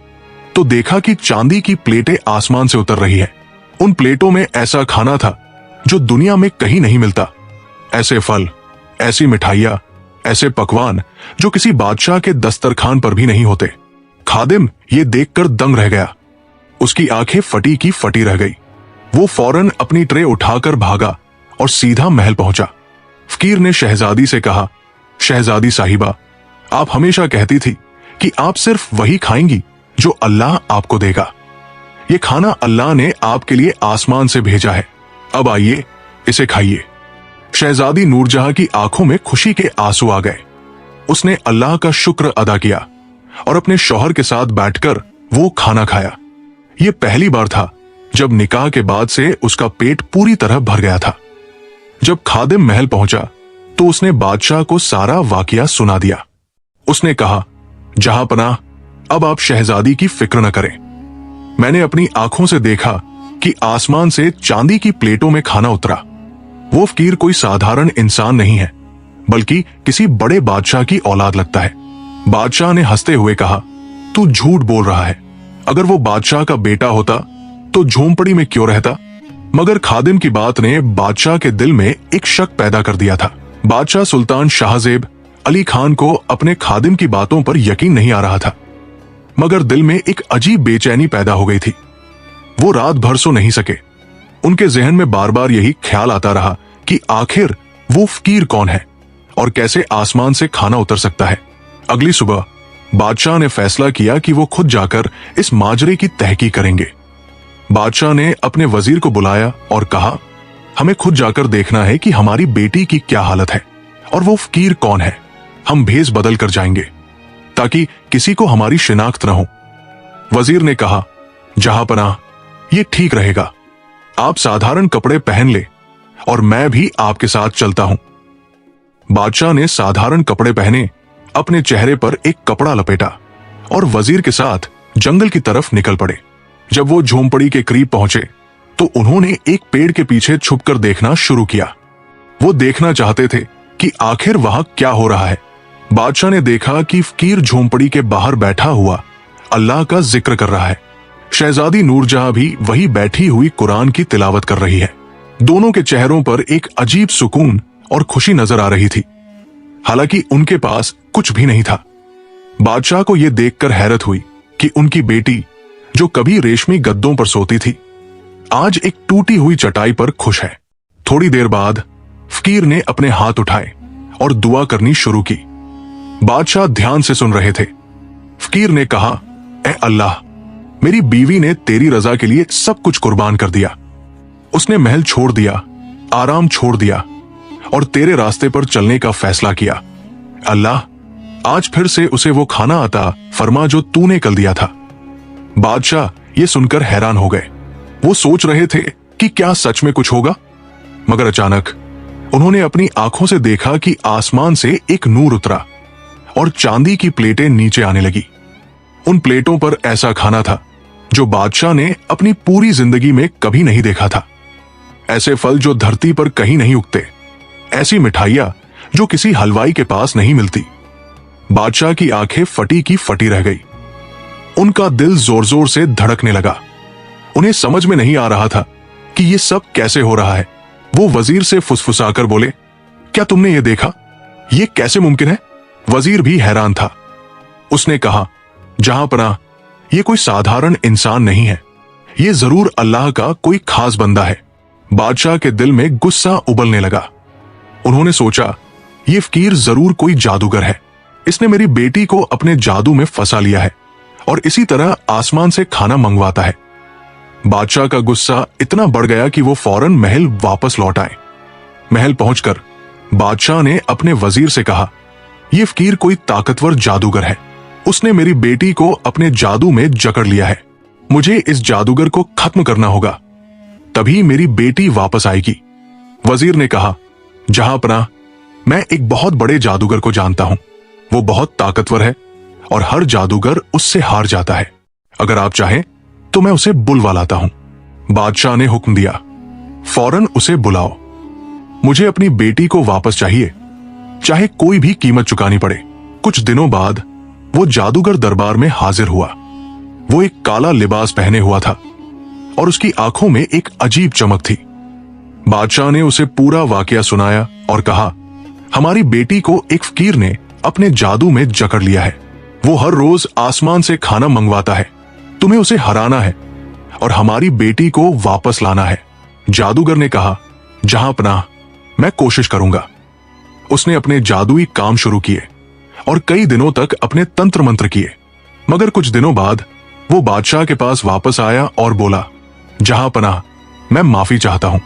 तो देखा कि चांदी की प्लेटें आसमान से उतर रही है। उन प्लेटों में ऐसा खाना था जो दुनिया में कहीं नहीं मिलता। ऐसे फल, ऐसी मिठाइयां, ऐसे पकवान जो किसी बादशाह के दस्तरखान पर भी नहीं होते। खादिम ये देखकर दंग रह गया। उसकी आंखें फटी की फटी रह गई। वो फौरन अपनी ट्रे उठाकर भागा और सीधा महल पहुंचा। फकीर ने शहजादी से कहा, शहजादी साहिबा, आप हमेशा कहती थी कि आप सिर्फ वही खाएंगी जो अल्लाह आपको देगा। ये खाना अल्लाह ने आपके लिए आसमान से भेजा है। अब आइए, इसे खाइए। शहजादी नूरजहां की आंखों में खुशी के आंसू आ गए। उसने अल्लाह का शुक्र अदा किया और अपने शौहर के साथ बैठकर वो खाना खाया। ये पहली बार था जब निकाह के बाद से उसका पेट पूरी तरह भर गया था। जब खादिम महल पहुंचा तो उसने बादशाह को सारा वाकया सुना दिया। उसने कहा, जहां पनाह, अब आप शहजादी की फिक्र न करें। मैंने अपनी आंखों से देखा कि आसमान से चांदी की प्लेटों में खाना उतरा। वो फकीर कोई साधारण इंसान नहीं है, बल्कि किसी बड़े बादशाह की औलाद लगता है। बादशाह ने हंसते हुए कहा, तू झूठ बोल रहा है। अगर वो बादशाह का बेटा होता तो झोंपड़ी में क्यों रहता? मगर खादिम की बात ने बादशाह के दिल में एक शक पैदा कर दिया था। बादशाह सुल्तान शाहजेब अली खान को अपने खादिम की बातों पर यकीन नहीं आ रहा था, मगर दिल में एक अजीब बेचैनी पैदा हो गई थी। वो रात भर सो नहीं सके। उनके जहन में बार बार यही ख्याल आता रहा कि आखिर वो फकीर कौन है और कैसे आसमान से खाना उतर सकता है। अगली सुबह बादशाह ने फैसला किया कि वो खुद जाकर इस माजरे की तहकीक करेंगे। बादशाह ने अपने वजीर को बुलाया और कहा, हमें खुद जाकर देखना है कि हमारी बेटी की क्या हालत है और वो फकीर कौन है। हम भेस बदल कर जाएंगे ताकि किसी को हमारी शिनाख्त न हो। वजीर ने कहा, जहां पनाह, ये ठीक रहेगा। आप साधारण कपड़े पहन ले और मैं भी आपके साथ चलता हूं। बादशाह ने साधारण कपड़े पहने, अपने चेहरे पर एक कपड़ा लपेटा और वजीर के साथ जंगल की तरफ निकल पड़े। जब वो झोंपड़ी के करीब पहुंचे तो उन्होंने एक पेड़ के पीछे छुपकर देखना शुरू किया। वो देखना चाहते थे कि आखिर वहां क्या हो रहा है। बादशाह ने देखा कि फकीर झोंपड़ी के बाहर बैठा हुआ अल्लाह का जिक्र कर रहा है। शहजादी नूरजहां भी वही बैठी हुई कुरान की तिलावत कर रही है। दोनों के चेहरों पर एक अजीब सुकून और खुशी नजर आ रही थी, हालांकि उनके पास कुछ भी नहीं था। बादशाह को यह देखकर हैरत हुई कि उनकी बेटी, जो कभी रेशमी गद्दों पर सोती थी, आज एक टूटी हुई चटाई पर खुश है। थोड़ी देर बाद फकीर ने अपने हाथ उठाए और दुआ करनी शुरू की। बादशाह ध्यान से सुन रहे थे। फकीर ने कहा, ऐ अल्लाह, मेरी बीवी ने तेरी रजा के लिए सब कुछ कुर्बान कर दिया। उसने महल छोड़ दिया, आराम छोड़ दिया और तेरे रास्ते पर चलने का फैसला किया। अल्लाह, आज फिर से उसे वो खाना अता फरमा जो तूने कल दिया था। बादशाह ये सुनकर हैरान हो गए। वो सोच रहे थे कि क्या सच में कुछ होगा, मगर अचानक उन्होंने अपनी आंखों से देखा कि आसमान से एक नूर उतरा और चांदी की प्लेटें नीचे आने लगी। उन प्लेटों पर ऐसा खाना था जो बादशाह ने अपनी पूरी जिंदगी में कभी नहीं देखा था। ऐसे फल जो धरती पर कहीं नहीं उगते, ऐसी मिठाइयां जो किसी हलवाई के पास नहीं मिलती। बादशाह की आंखें फटी की फटी रह गई। उनका दिल जोर जोर से धड़कने लगा। उन्हें समझ में नहीं आ रहा था कि ये सब कैसे हो रहा है। वो वजीर से फुसफुसाकर बोले, क्या तुमने ये देखा? ये कैसे मुमकिन है? वजीर भी हैरान था। उसने कहा, जहांपनाह, ये कोई साधारण इंसान नहीं है, ये जरूर अल्लाह का कोई खास बंदा है। बादशाह के दिल में गुस्सा उबलने लगा। उन्होंने सोचा, ये फकीर जरूर कोई जादूगर है। इसने मेरी बेटी को अपने जादू में फंसा लिया है और इसी तरह आसमान से खाना मंगवाता है। बादशाह का गुस्सा इतना बढ़ गया कि वो फौरन महल वापस लौट आए। महल पहुंचकर बादशाह ने अपने वजीर से कहा, यह फकीर कोई ताकतवर जादूगर है। उसने मेरी बेटी को अपने जादू में जकड़ लिया है। मुझे इस जादूगर को खत्म करना होगा, तभी मेरी बेटी वापस आएगी। वजीर ने कहा, जहांपनाह, मैं एक बहुत बड़े जादूगर को जानता हूं। वो बहुत ताकतवर है और हर जादूगर उससे हार जाता है। अगर आप चाहें तो मैं उसे बुलवा लाता हूं। बादशाह ने हुक्म दिया, फौरन उसे बुलाओ। मुझे अपनी बेटी को वापस चाहिए, चाहे कोई भी कीमत चुकानी पड़े। कुछ दिनों बाद वो जादूगर दरबार में हाजिर हुआ। वो एक काला लिबास पहने हुआ था और उसकी आंखों में एक अजीब चमक थी। बादशाह ने उसे पूरा वाकया सुनाया और कहा, हमारी बेटी को एक फकीर ने अपने जादू में जकड़ लिया है। वो हर रोज आसमान से खाना मंगवाता है। तुम्हें उसे हराना है और हमारी बेटी को वापस लाना है। जादूगर ने कहा, जहांपनाह, मैं कोशिश करूंगा। उसने अपने जादुई काम शुरू किए और कई दिनों तक अपने तंत्र मंत्र किए। मगर कुछ दिनों बाद वो बादशाह के पास वापस आया और बोला, जहांपनाह, मैं माफी चाहता हूं।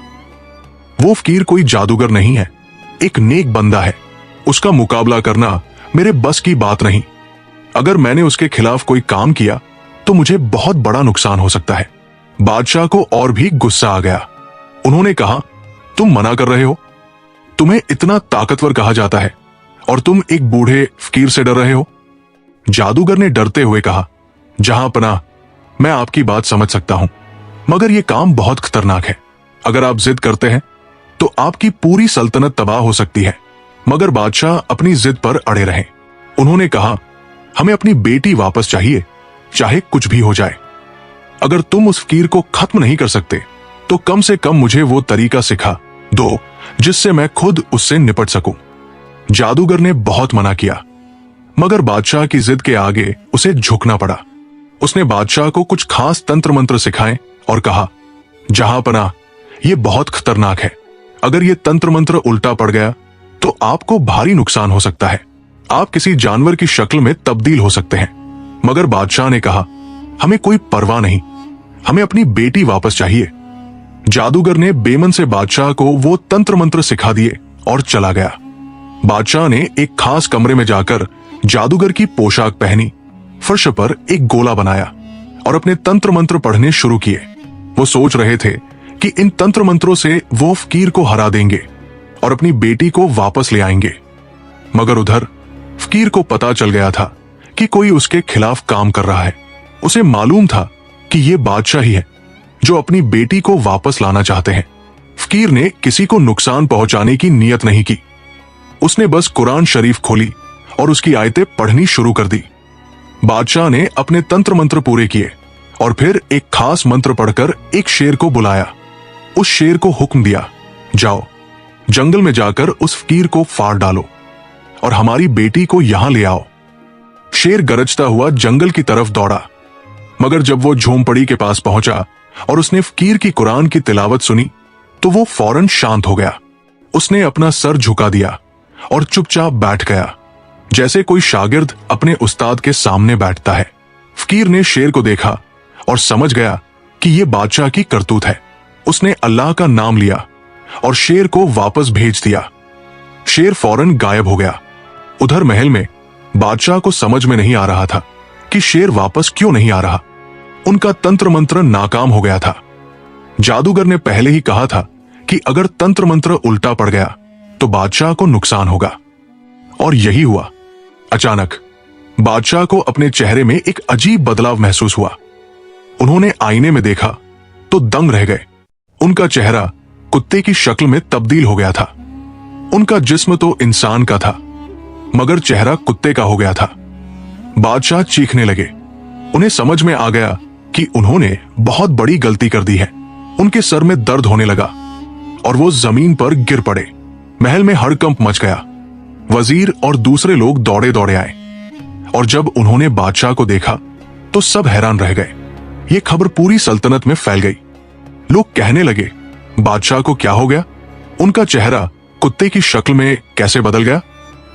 वो फकीर कोई जादूगर नहीं है, एक नेक बंदा है। उसका मुकाबला करना मेरे बस की बात नहीं। अगर मैंने उसके खिलाफ कोई काम किया तो मुझे बहुत बड़ा नुकसान हो सकता है। बादशाह को और भी गुस्सा आ गया। उन्होंने कहा, तुम मना कर रहे हो? तुम्हें इतना ताकतवर कहा जाता है और तुम एक बूढ़े फकीर से डर रहे हो? जादूगर ने डरते हुए कहा, जहांपनाह, मैं आपकी बात समझ सकता हूं, मगर यह काम बहुत खतरनाक है। अगर आप जिद करते हैं तो आपकी पूरी सल्तनत तबाह हो सकती है। मगर बादशाह अपनी जिद पर अड़े रहे। उन्होंने कहा, हमें अपनी बेटी वापस चाहिए, चाहे कुछ भी हो जाए। अगर तुम उस फकीर को खत्म नहीं कर सकते तो कम से कम मुझे वो तरीका सिखा दो जिससे मैं खुद उससे निपट सकूं। जादूगर ने बहुत मना किया, मगर बादशाह की जिद के आगे उसे झुकना पड़ा। उसने बादशाह को कुछ खास तंत्र मंत्र सिखाए और कहा, जहांपनाह, यह बहुत खतरनाक है। अगर यह तंत्र मंत्र उल्टा पड़ गया तो आपको भारी नुकसान हो सकता है। आप किसी जानवर की शक्ल में तब्दील हो सकते हैं। मगर बादशाह ने कहा, हमें कोई परवाह नहीं, हमें अपनी बेटी वापस चाहिए। जादूगर ने बेमन से बादशाह को वो तंत्र मंत्र सिखा दिए और चला गया। बादशाह ने एक खास कमरे में जाकर जादूगर की पोशाक पहनी, फर्श पर एक गोला बनाया और अपने तंत्र मंत्र पढ़ने शुरू किए। वो सोच रहे थे कि इन तंत्र मंत्रों से वो फकीर को हरा देंगे और अपनी बेटी को वापस ले आएंगे। मगर उधर फकीर को पता चल गया था कि कोई उसके खिलाफ काम कर रहा है। उसे मालूम था कि ये बादशाह ही है जो अपनी बेटी को वापस लाना चाहते हैं। फकीर ने किसी को नुकसान पहुंचाने की नीयत नहीं की। उसने बस कुरान शरीफ खोली और उसकी आयतें पढ़नी शुरू कर दी। बादशाह ने अपने तंत्र मंत्र पूरे किए और फिर एक खास मंत्र पढ़कर एक शेर को बुलाया। उस शेर को हुक्म दिया, जाओ जंगल में जाकर उस फकीर को फाड़ डालो और हमारी बेटी को यहां ले आओ। शेर गरजता हुआ जंगल की तरफ दौड़ा, मगर जब वो झोंपड़ी के पास पहुंचा और उसने फकीर की कुरान की तिलावत सुनी तो वो फौरन शांत हो गया। उसने अपना सर झुका दिया और चुपचाप बैठ गया, जैसे कोई शागिर्द अपने उस्ताद के सामने बैठता है। फकीर ने शेर को देखा और समझ गया कि यह बादशाह की करतूत है। उसने अल्लाह का नाम लिया और शेर को वापस भेज दिया। शेर फौरन गायब हो गया। उधर महल में बादशाह को समझ में नहीं आ रहा था कि शेर वापस क्यों नहीं आ रहा। उनका तंत्र मंत्र नाकाम हो गया था। जादूगर ने पहले ही कहा था कि अगर तंत्र मंत्र उल्टा पड़ गया तो बादशाह को नुकसान होगा, और यही हुआ। अचानक बादशाह को अपने चेहरे में एक अजीब बदलाव महसूस हुआ। उन्होंने आईने में देखा तो दंग रह गए। उनका चेहरा कुत्ते की शक्ल में तब्दील हो गया था। उनका जिस्म तो इंसान का था, मगर चेहरा कुत्ते का हो गया था। बादशाह चीखने लगे। उन्हें समझ में आ गया कि उन्होंने बहुत बड़ी गलती कर दी है। उनके सर में दर्द होने लगा और वो जमीन पर गिर पड़े। महल में हड़कंप मच गया। वजीर और दूसरे लोग दौड़े दौड़े आए और जब उन्होंने बादशाह को देखा तो सब हैरान रह गए। ये खबर पूरी सल्तनत में फैल गई। लोग कहने लगे, बादशाह को क्या हो गया? उनका चेहरा कुत्ते की शक्ल में कैसे बदल गया?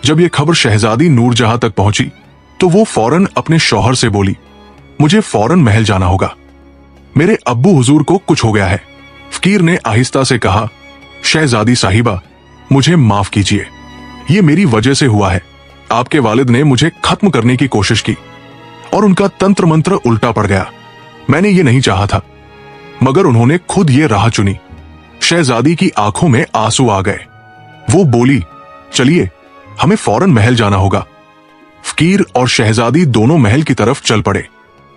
जब यह खबर शहजादी नूरजहां तक पहुंची तो वो फौरन अपने शौहर से बोली, मुझे फौरन महल जाना होगा। मेरे अब्बू हुजूर को कुछ हो गया है। फकीर ने आहिस्ता से कहा, शहजादी साहिबा, मुझे माफ कीजिए, ये मेरी वजह से हुआ है। आपके वालिद ने मुझे खत्म करने की कोशिश की और उनका तंत्र मंत्र उल्टा पड़ गया। मैंने ये नहीं चाहा था, मगर उन्होंने खुद ये राह चुनी। शहजादी की आंखों में आंसू आ गए। वो बोली, चलिए, हमें फौरन महल जाना होगा। फकीर और शहजादी दोनों महल की तरफ चल पड़े।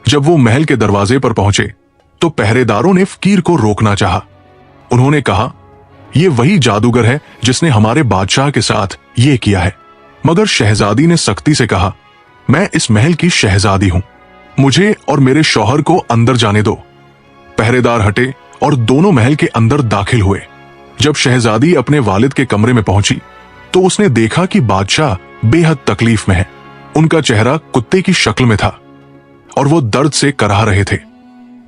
जब वो महल के दरवाजे पर पहुंचे तो पहरेदारों ने फकीर को रोकना चाहा। उन्होंने कहा, यह वही जादूगर है जिसने हमारे बादशाह के साथ ये किया है। मगर शहजादी ने सख्ती से कहा, मैं इस महल की शहजादी हूं, मुझे और मेरे शौहर को अंदर जाने दो। पहरेदार हटे और दोनों महल के अंदर दाखिल हुए। जब शहजादी अपने वालिद के कमरे में पहुंची तो उसने देखा कि बादशाह बेहद तकलीफ में है। उनका चेहरा कुत्ते की शक्ल में था और वो दर्द से कराह रहे थे।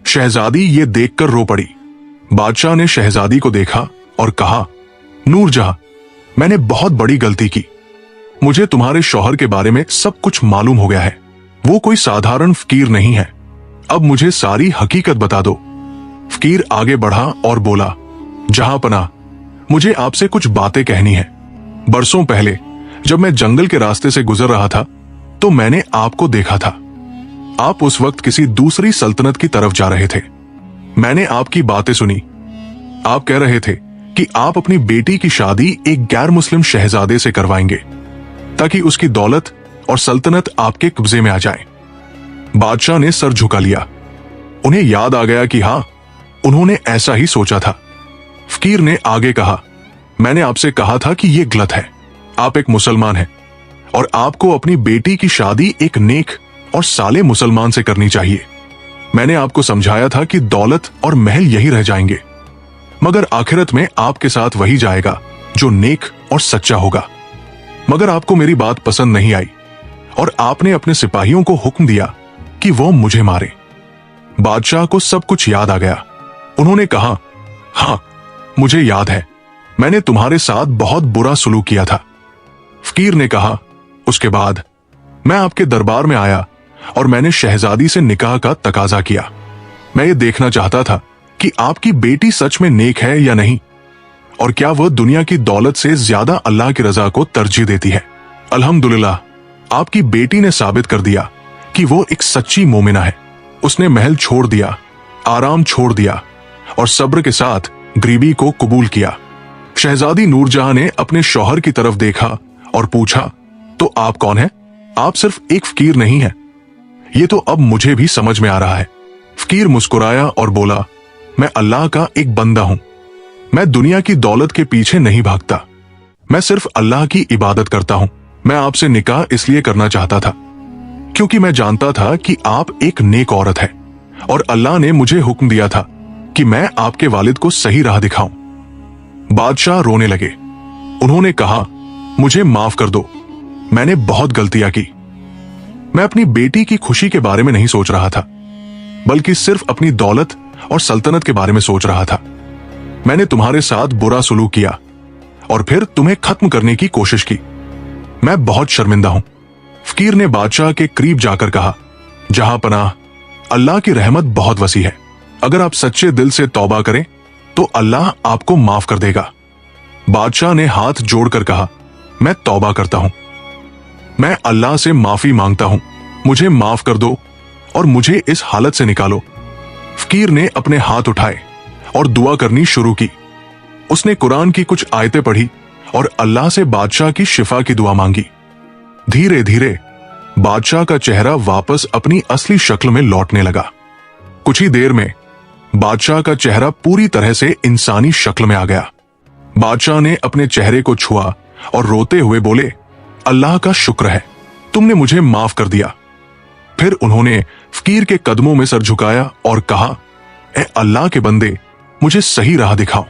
शहजादी ये देखकर रो पड़ी। बादशाह ने शहजादी को देखा और कहा, नूरजहां, मैंने बहुत बड़ी गलती की। मुझे तुम्हारे शौहर के बारे में सब कुछ मालूम हो गया है। वो कोई साधारण फकीर नहीं है। अब मुझे सारी हकीकत बता दो। फकीर आगे बढ़ा और बोला, जहां पनाह, मुझे आपसे कुछ बातें कहनी है। बरसों पहले जब मैं जंगल के रास्ते से गुजर रहा था तो मैंने आपको देखा था। आप उस वक्त किसी दूसरी सल्तनत की तरफ जा रहे थे। मैंने आपकी बातें सुनी। आप कह रहे थे कि आप अपनी बेटी की शादी एक गैर मुस्लिम शहजादे से करवाएंगे ताकि उसकी दौलत और सल्तनत आपके कब्जे में आ जाए। बादशाह ने सर झुका लिया। उन्हें याद आ गया कि हां, उन्होंने ऐसा ही सोचा था। फकीर ने आगे कहा, मैंने आपसे कहा था कि यह गलत है। आप एक मुसलमान हैं और आपको अपनी बेटी की शादी एक नेक और साले मुसलमान से करनी चाहिए। मैंने आपको समझाया था कि दौलत और महल यही रह जाएंगे, मगर आखिरत में आपके साथ वही जाएगा जो नेक और सच्चा होगा। मगर आपको मेरी बात पसंद नहीं आई और आपने अपने सिपाहियों को हुक्म दिया कि वो मुझे मारे। बादशाह को सब कुछ याद आ गया। उन्होंने कहा, हां, मुझे याद है, मैंने तुम्हारे साथ बहुत बुरा सुलूक किया था। फकीर ने कहा, उसके बाद मैं आपके दरबार में आया और मैंने शहजादी से निकाह का तकाजा किया। मैं ये देखना चाहता था कि आपकी बेटी सच में नेक है या नहीं, और क्या वह दुनिया की दौलत से ज्यादा अल्लाह की रजा को तरजीह देती है। अल्हम्दुलिल्लाह, आपकी बेटी ने साबित कर दिया कि वो एक सच्ची मोमिना है। उसने महल छोड़ दिया, आराम छोड़ दिया और सब्र के साथ गरीबी को कबूल किया। शहजादी नूरजहां ने अपने शौहर की तरफ देखा और पूछा, तो आप कौन हैं? आप सिर्फ एक फकीर नहीं हैं। ये तो अब मुझे भी समझ में आ रहा है। फकीर मुस्कुराया और बोला, मैं अल्लाह का एक बंदा हूं। मैं दुनिया की दौलत के पीछे नहीं भागता। मैं सिर्फ अल्लाह की इबादत करता हूं। मैं आपसे निकाह इसलिए करना चाहता था क्योंकि मैं जानता था कि आप एक नेक औरत है और अल्लाह ने मुझे हुक्म दिया था कि मैं आपके वालिद को सही राह दिखाऊं। बादशाह रोने लगे। उन्होंने कहा, मुझे माफ कर दो, मैंने बहुत गलतियां की। मैं अपनी बेटी की खुशी के बारे में नहीं सोच रहा था, बल्कि सिर्फ अपनी दौलत और सल्तनत के बारे में सोच रहा था। मैंने तुम्हारे साथ बुरा सुलूक किया और फिर तुम्हें खत्म करने की कोशिश की। मैं बहुत शर्मिंदा हूं। फकीर ने बादशाह के करीब जाकर कहा, जहां पनाह, अल्लाह की रहमत बहुत वसी है। अगर आप सच्चे दिल से तौबा करें तो अल्लाह आपको माफ कर देगा। बादशाह ने हाथ जोड़कर कहा, मैं तौबा करता हूं। मैं अल्लाह से माफी मांगता हूं। मुझे माफ कर दो और मुझे इस हालत से निकालो। फकीर ने अपने हाथ उठाए और दुआ करनी शुरू की। उसने कुरान की कुछ आयतें पढ़ी और अल्लाह से बादशाह की शिफा की दुआ मांगी। धीरे धीरे बादशाह का चेहरा वापस अपनी असली शक्ल में लौटने लगा। कुछ ही देर में बादशाह का चेहरा पूरी तरह से इंसानी शक्ल में आ गया। बादशाह ने अपने चेहरे को छुआ और रोते हुए बोले, अल्लाह का शुक्र है, तुमने मुझे माफ कर दिया। फिर उन्होंने फकीर के कदमों में सर झुकाया और कहा, ए अल्लाह के बंदे, मुझे सही राह दिखाओ।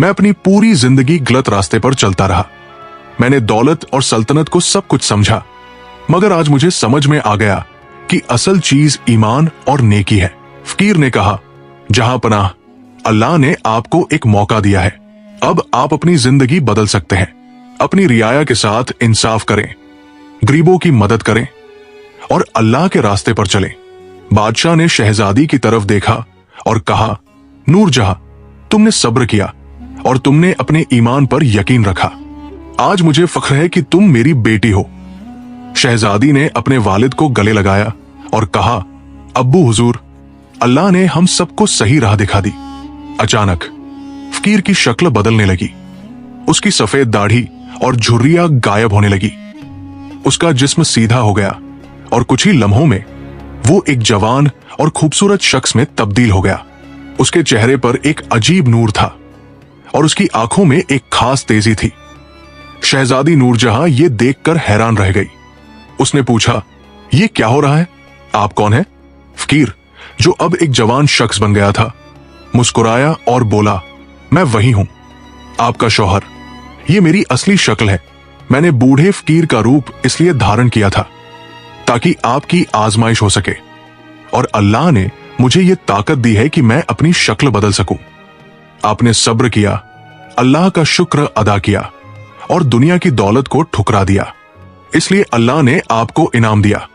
मैं अपनी पूरी जिंदगी गलत रास्ते पर चलता रहा। मैंने दौलत और सल्तनत को सब कुछ समझा, मगर आज मुझे समझ में आ गया कि असल चीज ईमान और नेकी है। फकीर ने कहा, जहां पनाह, अल्लाह ने आपको एक मौका दिया है। अब आप अपनी जिंदगी बदल सकते हैं। अपनी रियाया के साथ इंसाफ करें, गरीबों की मदद करें और अल्लाह के रास्ते पर चलें। बादशाह ने शहजादी की तरफ देखा और कहा, नूरजहां, तुमने सब्र किया और तुमने अपने ईमान पर यकीन रखा। आज मुझे फख्र है कि तुम मेरी बेटी हो। शहजादी ने अपने वालिद को गले लगाया और कहा, अब्बू हुजूर, अल्लाह ने हम सबको सही राह दिखा दी। अचानक फकीर की शक्ल बदलने लगी। उसकी सफेद दाढ़ी और झुर्रियां गायब होने लगी। उसका जिस्म सीधा हो गया और कुछ ही लम्हों में वो एक जवान और खूबसूरत शख्स में तब्दील हो गया। उसके चेहरे पर एक अजीब नूर था और उसकी आंखों में एक खास तेजी थी। शहजादी नूरजहां ये देखकर हैरान रह गई। उसने पूछा, ये क्या हो रहा है? आप कौन है? फकीर, जो अब एक जवान शख्स बन गया था, मुस्कुराया और बोला, मैं वही हूं, आपका शौहर। ये मेरी असली शक्ल है। मैंने बूढ़े फकीर का रूप इसलिए धारण किया था ताकि आपकी आजमाइश हो सके, और अल्लाह ने मुझे ये ताकत दी है कि मैं अपनी शक्ल बदल सकूं। आपने सब्र किया, अल्लाह का शुक्र अदा किया और दुनिया की दौलत को ठुकरा दिया, इसलिए अल्लाह ने आपको इनाम दिया।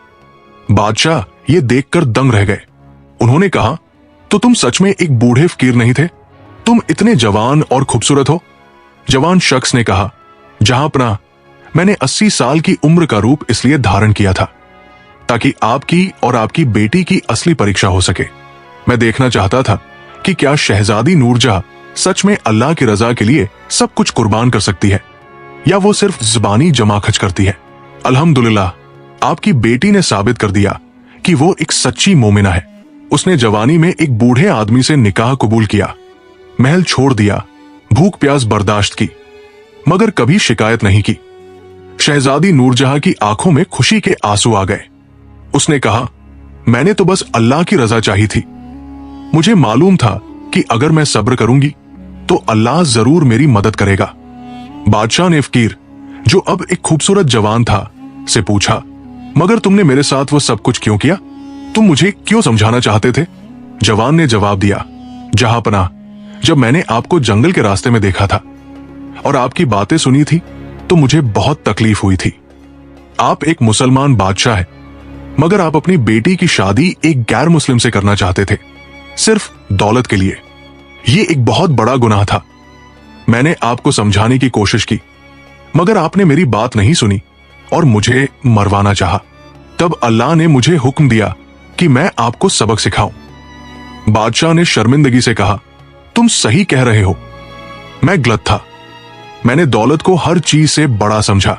बादशाह ये देखकर दंग रह गए। उन्होंने कहा, तो तुम सच में एक बूढ़े फकीर नहीं थे? तुम इतने जवान और खूबसूरत हो। जवान शख्स ने कहा, जहां पनाह, मैंने 80 साल की उम्र का रूप इसलिए धारण किया था ताकि आपकी और आपकी बेटी की असली परीक्षा हो सके। मैं देखना चाहता था कि क्या शहजादी नूरजहां सच में अल्लाह की रजा के लिए सब कुछ कुर्बान कर सकती है या वो सिर्फ जुबानी जमाखच करती है। अल्हम्दुलिल्लाह, आपकी बेटी ने साबित कर दिया कि वो एक सच्ची मोमिना है। उसने जवानी में एक बूढ़े आदमी से निकाह कबूल किया, महल छोड़ दिया, भूख प्यास बर्दाश्त की, मगर कभी शिकायत नहीं की। शहजादी नूरजहां की आंखों में खुशी के आंसू आ गए। उसने कहा, मैंने तो बस अल्लाह की रजा चाही थी। मुझे मालूम था कि अगर मैं सब्र करूंगी तो अल्लाह जरूर मेरी मदद करेगा। बादशाह ने फकीर, जो अब एक खूबसूरत जवान था, से पूछा, मगर तुमने मेरे साथ वो सब कुछ क्यों किया? तुम मुझे क्यों समझाना चाहते थे? जवान ने जवाब दिया, जहां पनाह, जब मैंने आपको जंगल के रास्ते में देखा था और आपकी बातें सुनी थी तो मुझे बहुत तकलीफ हुई थी। आप एक मुसलमान बादशाह हैं, मगर आप अपनी बेटी की शादी एक गैर मुस्लिम से करना चाहते थे, सिर्फ दौलत के लिए। ये एक बहुत बड़ा गुनाह था। मैंने आपको समझाने की कोशिश की, मगर आपने मेरी बात नहीं सुनी और मुझे मरवाना चाहा। तब अल्लाह ने मुझे हुक्म दिया कि मैं आपको सबक सिखाऊं। बादशाह ने शर्मिंदगी से कहा, तुम सही कह रहे हो, मैं गलत था। मैंने दौलत को हर चीज से बड़ा समझा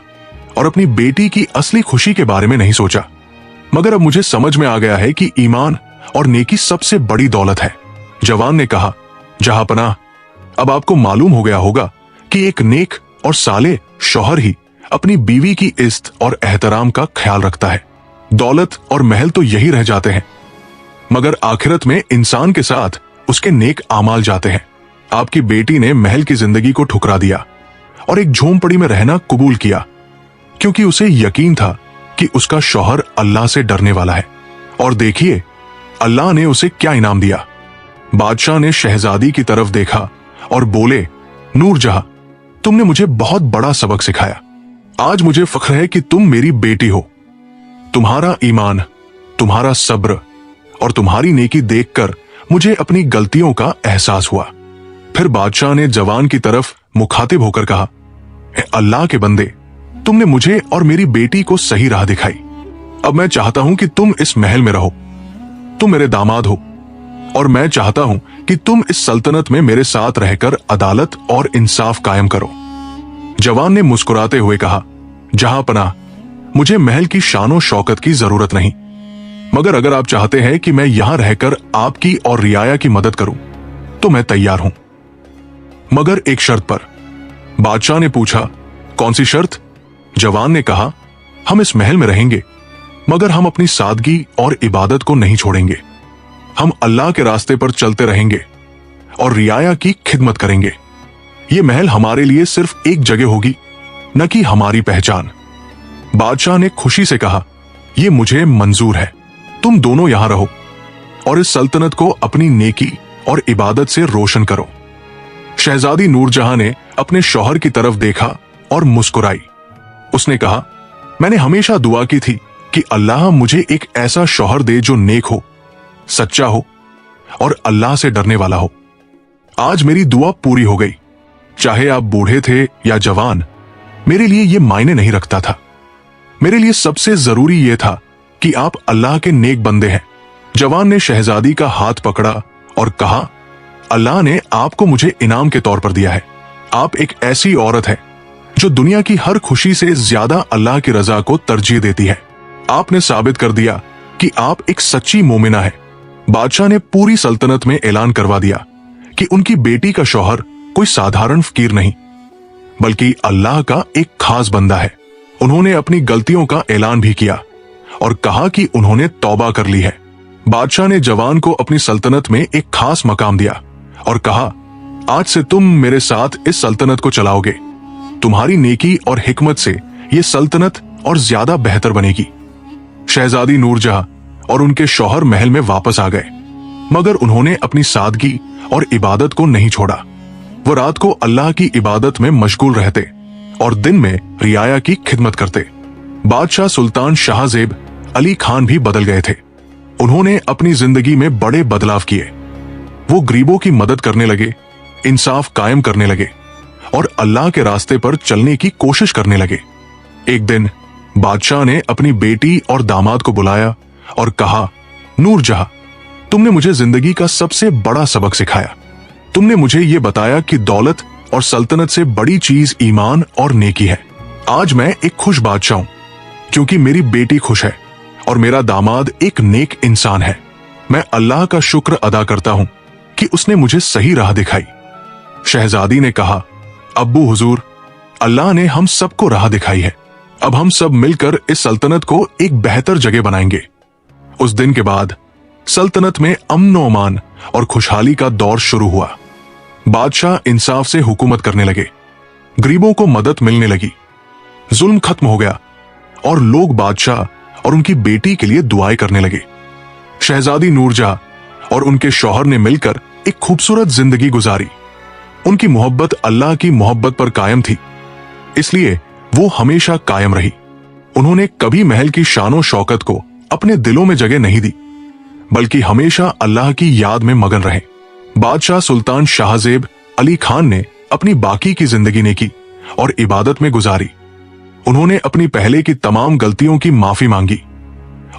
और अपनी बेटी की असली खुशी के बारे में नहीं सोचा। मगर अब मुझे समझ में आ गया है कि ईमान और नेकी सबसे बड़ी दौलत है। जवान ने कहा, जहां पनाह, अब आपको मालूम हो गया होगा कि एक नेक और साले शौहर ही अपनी बीवी की इज्जत और एहतराम का ख्याल रखता है। दौलत और महल तो यही रह जाते हैं, मगर आखिरत में इंसान के साथ उसके नेक आमाल जाते हैं। आपकी बेटी ने महल की जिंदगी को ठुकरा दिया और एक झोंपड़ी में रहना कबूल किया, क्योंकि उसे यकीन था कि उसका शौहर अल्लाह से डरने वाला है। और देखिए, अल्लाह ने उसे क्या इनाम दिया। बादशाह ने शहजादी की तरफ देखा और बोले, नूरजहां, तुमने मुझे बहुत बड़ा सबक सिखाया। आज मुझे फख्र है कि तुम मेरी बेटी हो। तुम्हारा ईमान, तुम्हारा सब्र और तुम्हारी नेकी देखकर मुझे अपनी गलतियों का एहसास हुआ। फिर बादशाह ने जवान की तरफ मुखातिब होकर कहा, अल्लाह के बंदे, तुमने मुझे और मेरी बेटी को सही राह दिखाई। अब मैं चाहता हूं कि तुम इस महल में रहो। तुम मेरे दामाद हो और मैं चाहता हूं कि तुम इस सल्तनत में मेरे साथ रहकर अदालत और इंसाफ कायम करो। जवान ने मुस्कुराते हुए कहा, जहां पनाह, मुझे महल की शानो शौकत की जरूरत नहीं, मगर अगर आप चाहते हैं कि मैं यहां रहकर आपकी और रियाया की मदद करूं तो मैं तैयार हूं, मगर एक शर्त पर। बादशाह ने पूछा, कौन सी शर्त? जवान ने कहा, हम इस महल में रहेंगे, मगर हम अपनी सादगी और इबादत को नहीं छोड़ेंगे। हम अल्लाह के रास्ते पर चलते रहेंगे और रियाया की खिदमत करेंगे। ये महल हमारे लिए सिर्फ एक जगह होगी, न कि हमारी पहचान। बादशाह ने खुशी से कहा, यह मुझे मंजूर है, तुम दोनों यहां रहो और इस सल्तनत को अपनी नेकी और इबादत से रोशन करो। शहजादी नूरजहां ने अपने शौहर की तरफ देखा और मुस्कुराई। उसने कहा, मैंने हमेशा दुआ की थी कि अल्लाह मुझे एक ऐसा शौहर दे जो नेक हो, सच्चा हो और अल्लाह से डरने वाला हो। आज मेरी दुआ पूरी हो गई। चाहे आप बूढ़े थे या जवान, मेरे लिए यह मायने नहीं रखता था। मेरे लिए सबसे जरूरी यह था कि आप अल्लाह के नेक बंदे हैं। जवान ने शहजादी का हाथ पकड़ा और कहा, अल्लाह ने आपको मुझे इनाम के तौर पर दिया है। आप एक ऐसी औरत है जो दुनिया की हर खुशी से ज्यादा अल्लाह की रजा को तरजीह देती है। आपने साबित कर दिया कि आप एक सच्ची मोमिना है। बादशाह ने पूरी सल्तनत में ऐलान करवा दिया कि उनकी बेटी का शौहर कोई साधारण फकीर नहीं, बल्कि अल्लाह का एक खास बंदा है। उन्होंने अपनी गलतियों का ऐलान भी किया और कहा कि उन्होंने तौबा कर ली है। बादशाह ने जवान को अपनी सल्तनत में एक खास मकाम दिया और कहा, आज से तुम मेरे साथ इस सल्तनत को चलाओगे। तुम्हारी नेकी और हिकमत से यह सल्तनत और ज्यादा बेहतर बनेगी। शहजादी नूरजहां और उनके शौहर महल में वापस आ गए, मगर उन्होंने अपनी सादगी और इबादत को नहीं छोड़ा। वो रात को अल्लाह की इबादत में मशगूल रहते और दिन में रियाया की खिदमत करते। बादशाह सुल्तान शाहजेब अली खान भी बदल गए थे। उन्होंने अपनी जिंदगी में बड़े बदलाव किए। वो गरीबों की मदद करने लगे, इंसाफ कायम करने लगे और अल्लाह के रास्ते पर चलने की कोशिश करने लगे। एक दिन बादशाह ने अपनी बेटी और दामाद को बुलाया और कहा, नूरजहां, तुमने मुझे जिंदगी का सबसे बड़ा सबक सिखाया। तुमने मुझे यह बताया कि दौलत और सल्तनत से बड़ी चीज ईमान और नेकी है। आज मैं एक खुश बादशाह हूं क्योंकि मेरी बेटी खुश है और मेरा दामाद एक नेक इंसान है। मैं अल्लाह का शुक्र अदा करता हूं कि उसने मुझे सही राह दिखाई। शहजादी ने कहा, अब्बू हुजूर, अल्लाह ने हम सबको राह दिखाई है। अब हम सब मिलकर इस सल्तनत को एक बेहतर जगह बनाएंगे। उस दिन के बाद सल्तनत में अमन और अमान और खुशहाली का दौर शुरू हुआ। बादशाह इंसाफ से हुकूमत करने लगे, गरीबों को मदद मिलने लगी, जुल्म खत्म हो गया और लोग बादशाह और उनकी बेटी के लिए दुआएं करने लगे। शहजादी नूरजहां और उनके शौहर ने मिलकर एक खूबसूरत जिंदगी गुजारी। उनकी मोहब्बत अल्लाह की मोहब्बत पर कायम थी, इसलिए वो हमेशा कायम रही। उन्होंने कभी महल की शानो शौकत को अपने दिलों में जगह नहीं दी, बल्कि हमेशा अल्लाह की याद में मगन रहे। बादशाह सुल्तान शाहजेब अली खान ने अपनी बाकी की जिंदगी नेकी और इबादत में गुजारी। उन्होंने अपनी पहले की तमाम गलतियों की माफी मांगी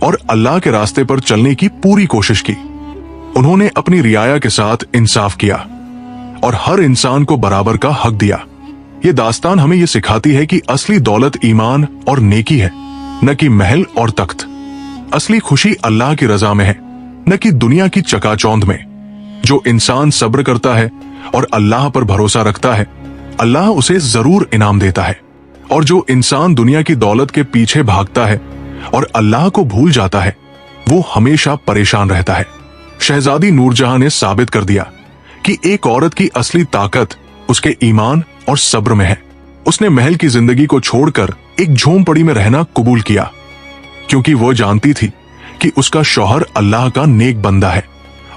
और अल्लाह के रास्ते पर चलने की पूरी कोशिश की। उन्होंने अपनी रियाया के साथ इंसाफ किया और हर इंसान को बराबर का हक दिया। ये दास्तान हमें यह सिखाती है कि असली दौलत ईमान और नेकी है, न कि महल और तख्त। असली खुशी अल्लाह की रजा में है, न कि दुनिया की चकाचौंध में। जो इंसान सब्र करता है और अल्लाह पर भरोसा रखता है, अल्लाह उसे जरूर इनाम देता है। और जो इंसान दुनिया की दौलत के पीछे भागता है और अल्लाह को भूल जाता है, वो हमेशा परेशान रहता है। शहजादी नूरजहां ने साबित कर दिया कि एक औरत की असली ताकत उसके ईमान और सब्र में है। उसने महल की जिंदगी को छोड़कर एक झोंपड़ी में रहना कबूल किया, क्योंकि वो जानती थी कि उसका शौहर अल्लाह का नेक बंदा है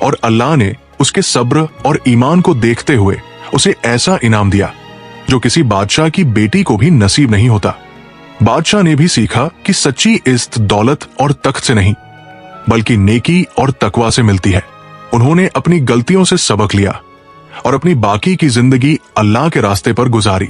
और अल्लाह ने उसके सब्र और ईमान को देखते हुए उसे ऐसा इनाम दिया जो किसी बादशाह की बेटी को भी नसीब नहीं होता। बादशाह ने भी सीखा कि सच्ची इज्जत दौलत और तख्त से नहीं, बल्कि नेकी और तकवा से मिलती है। उन्होंने अपनी गलतियों से सबक लिया और अपनी बाकी की जिंदगी अल्लाह के रास्ते पर गुजारी।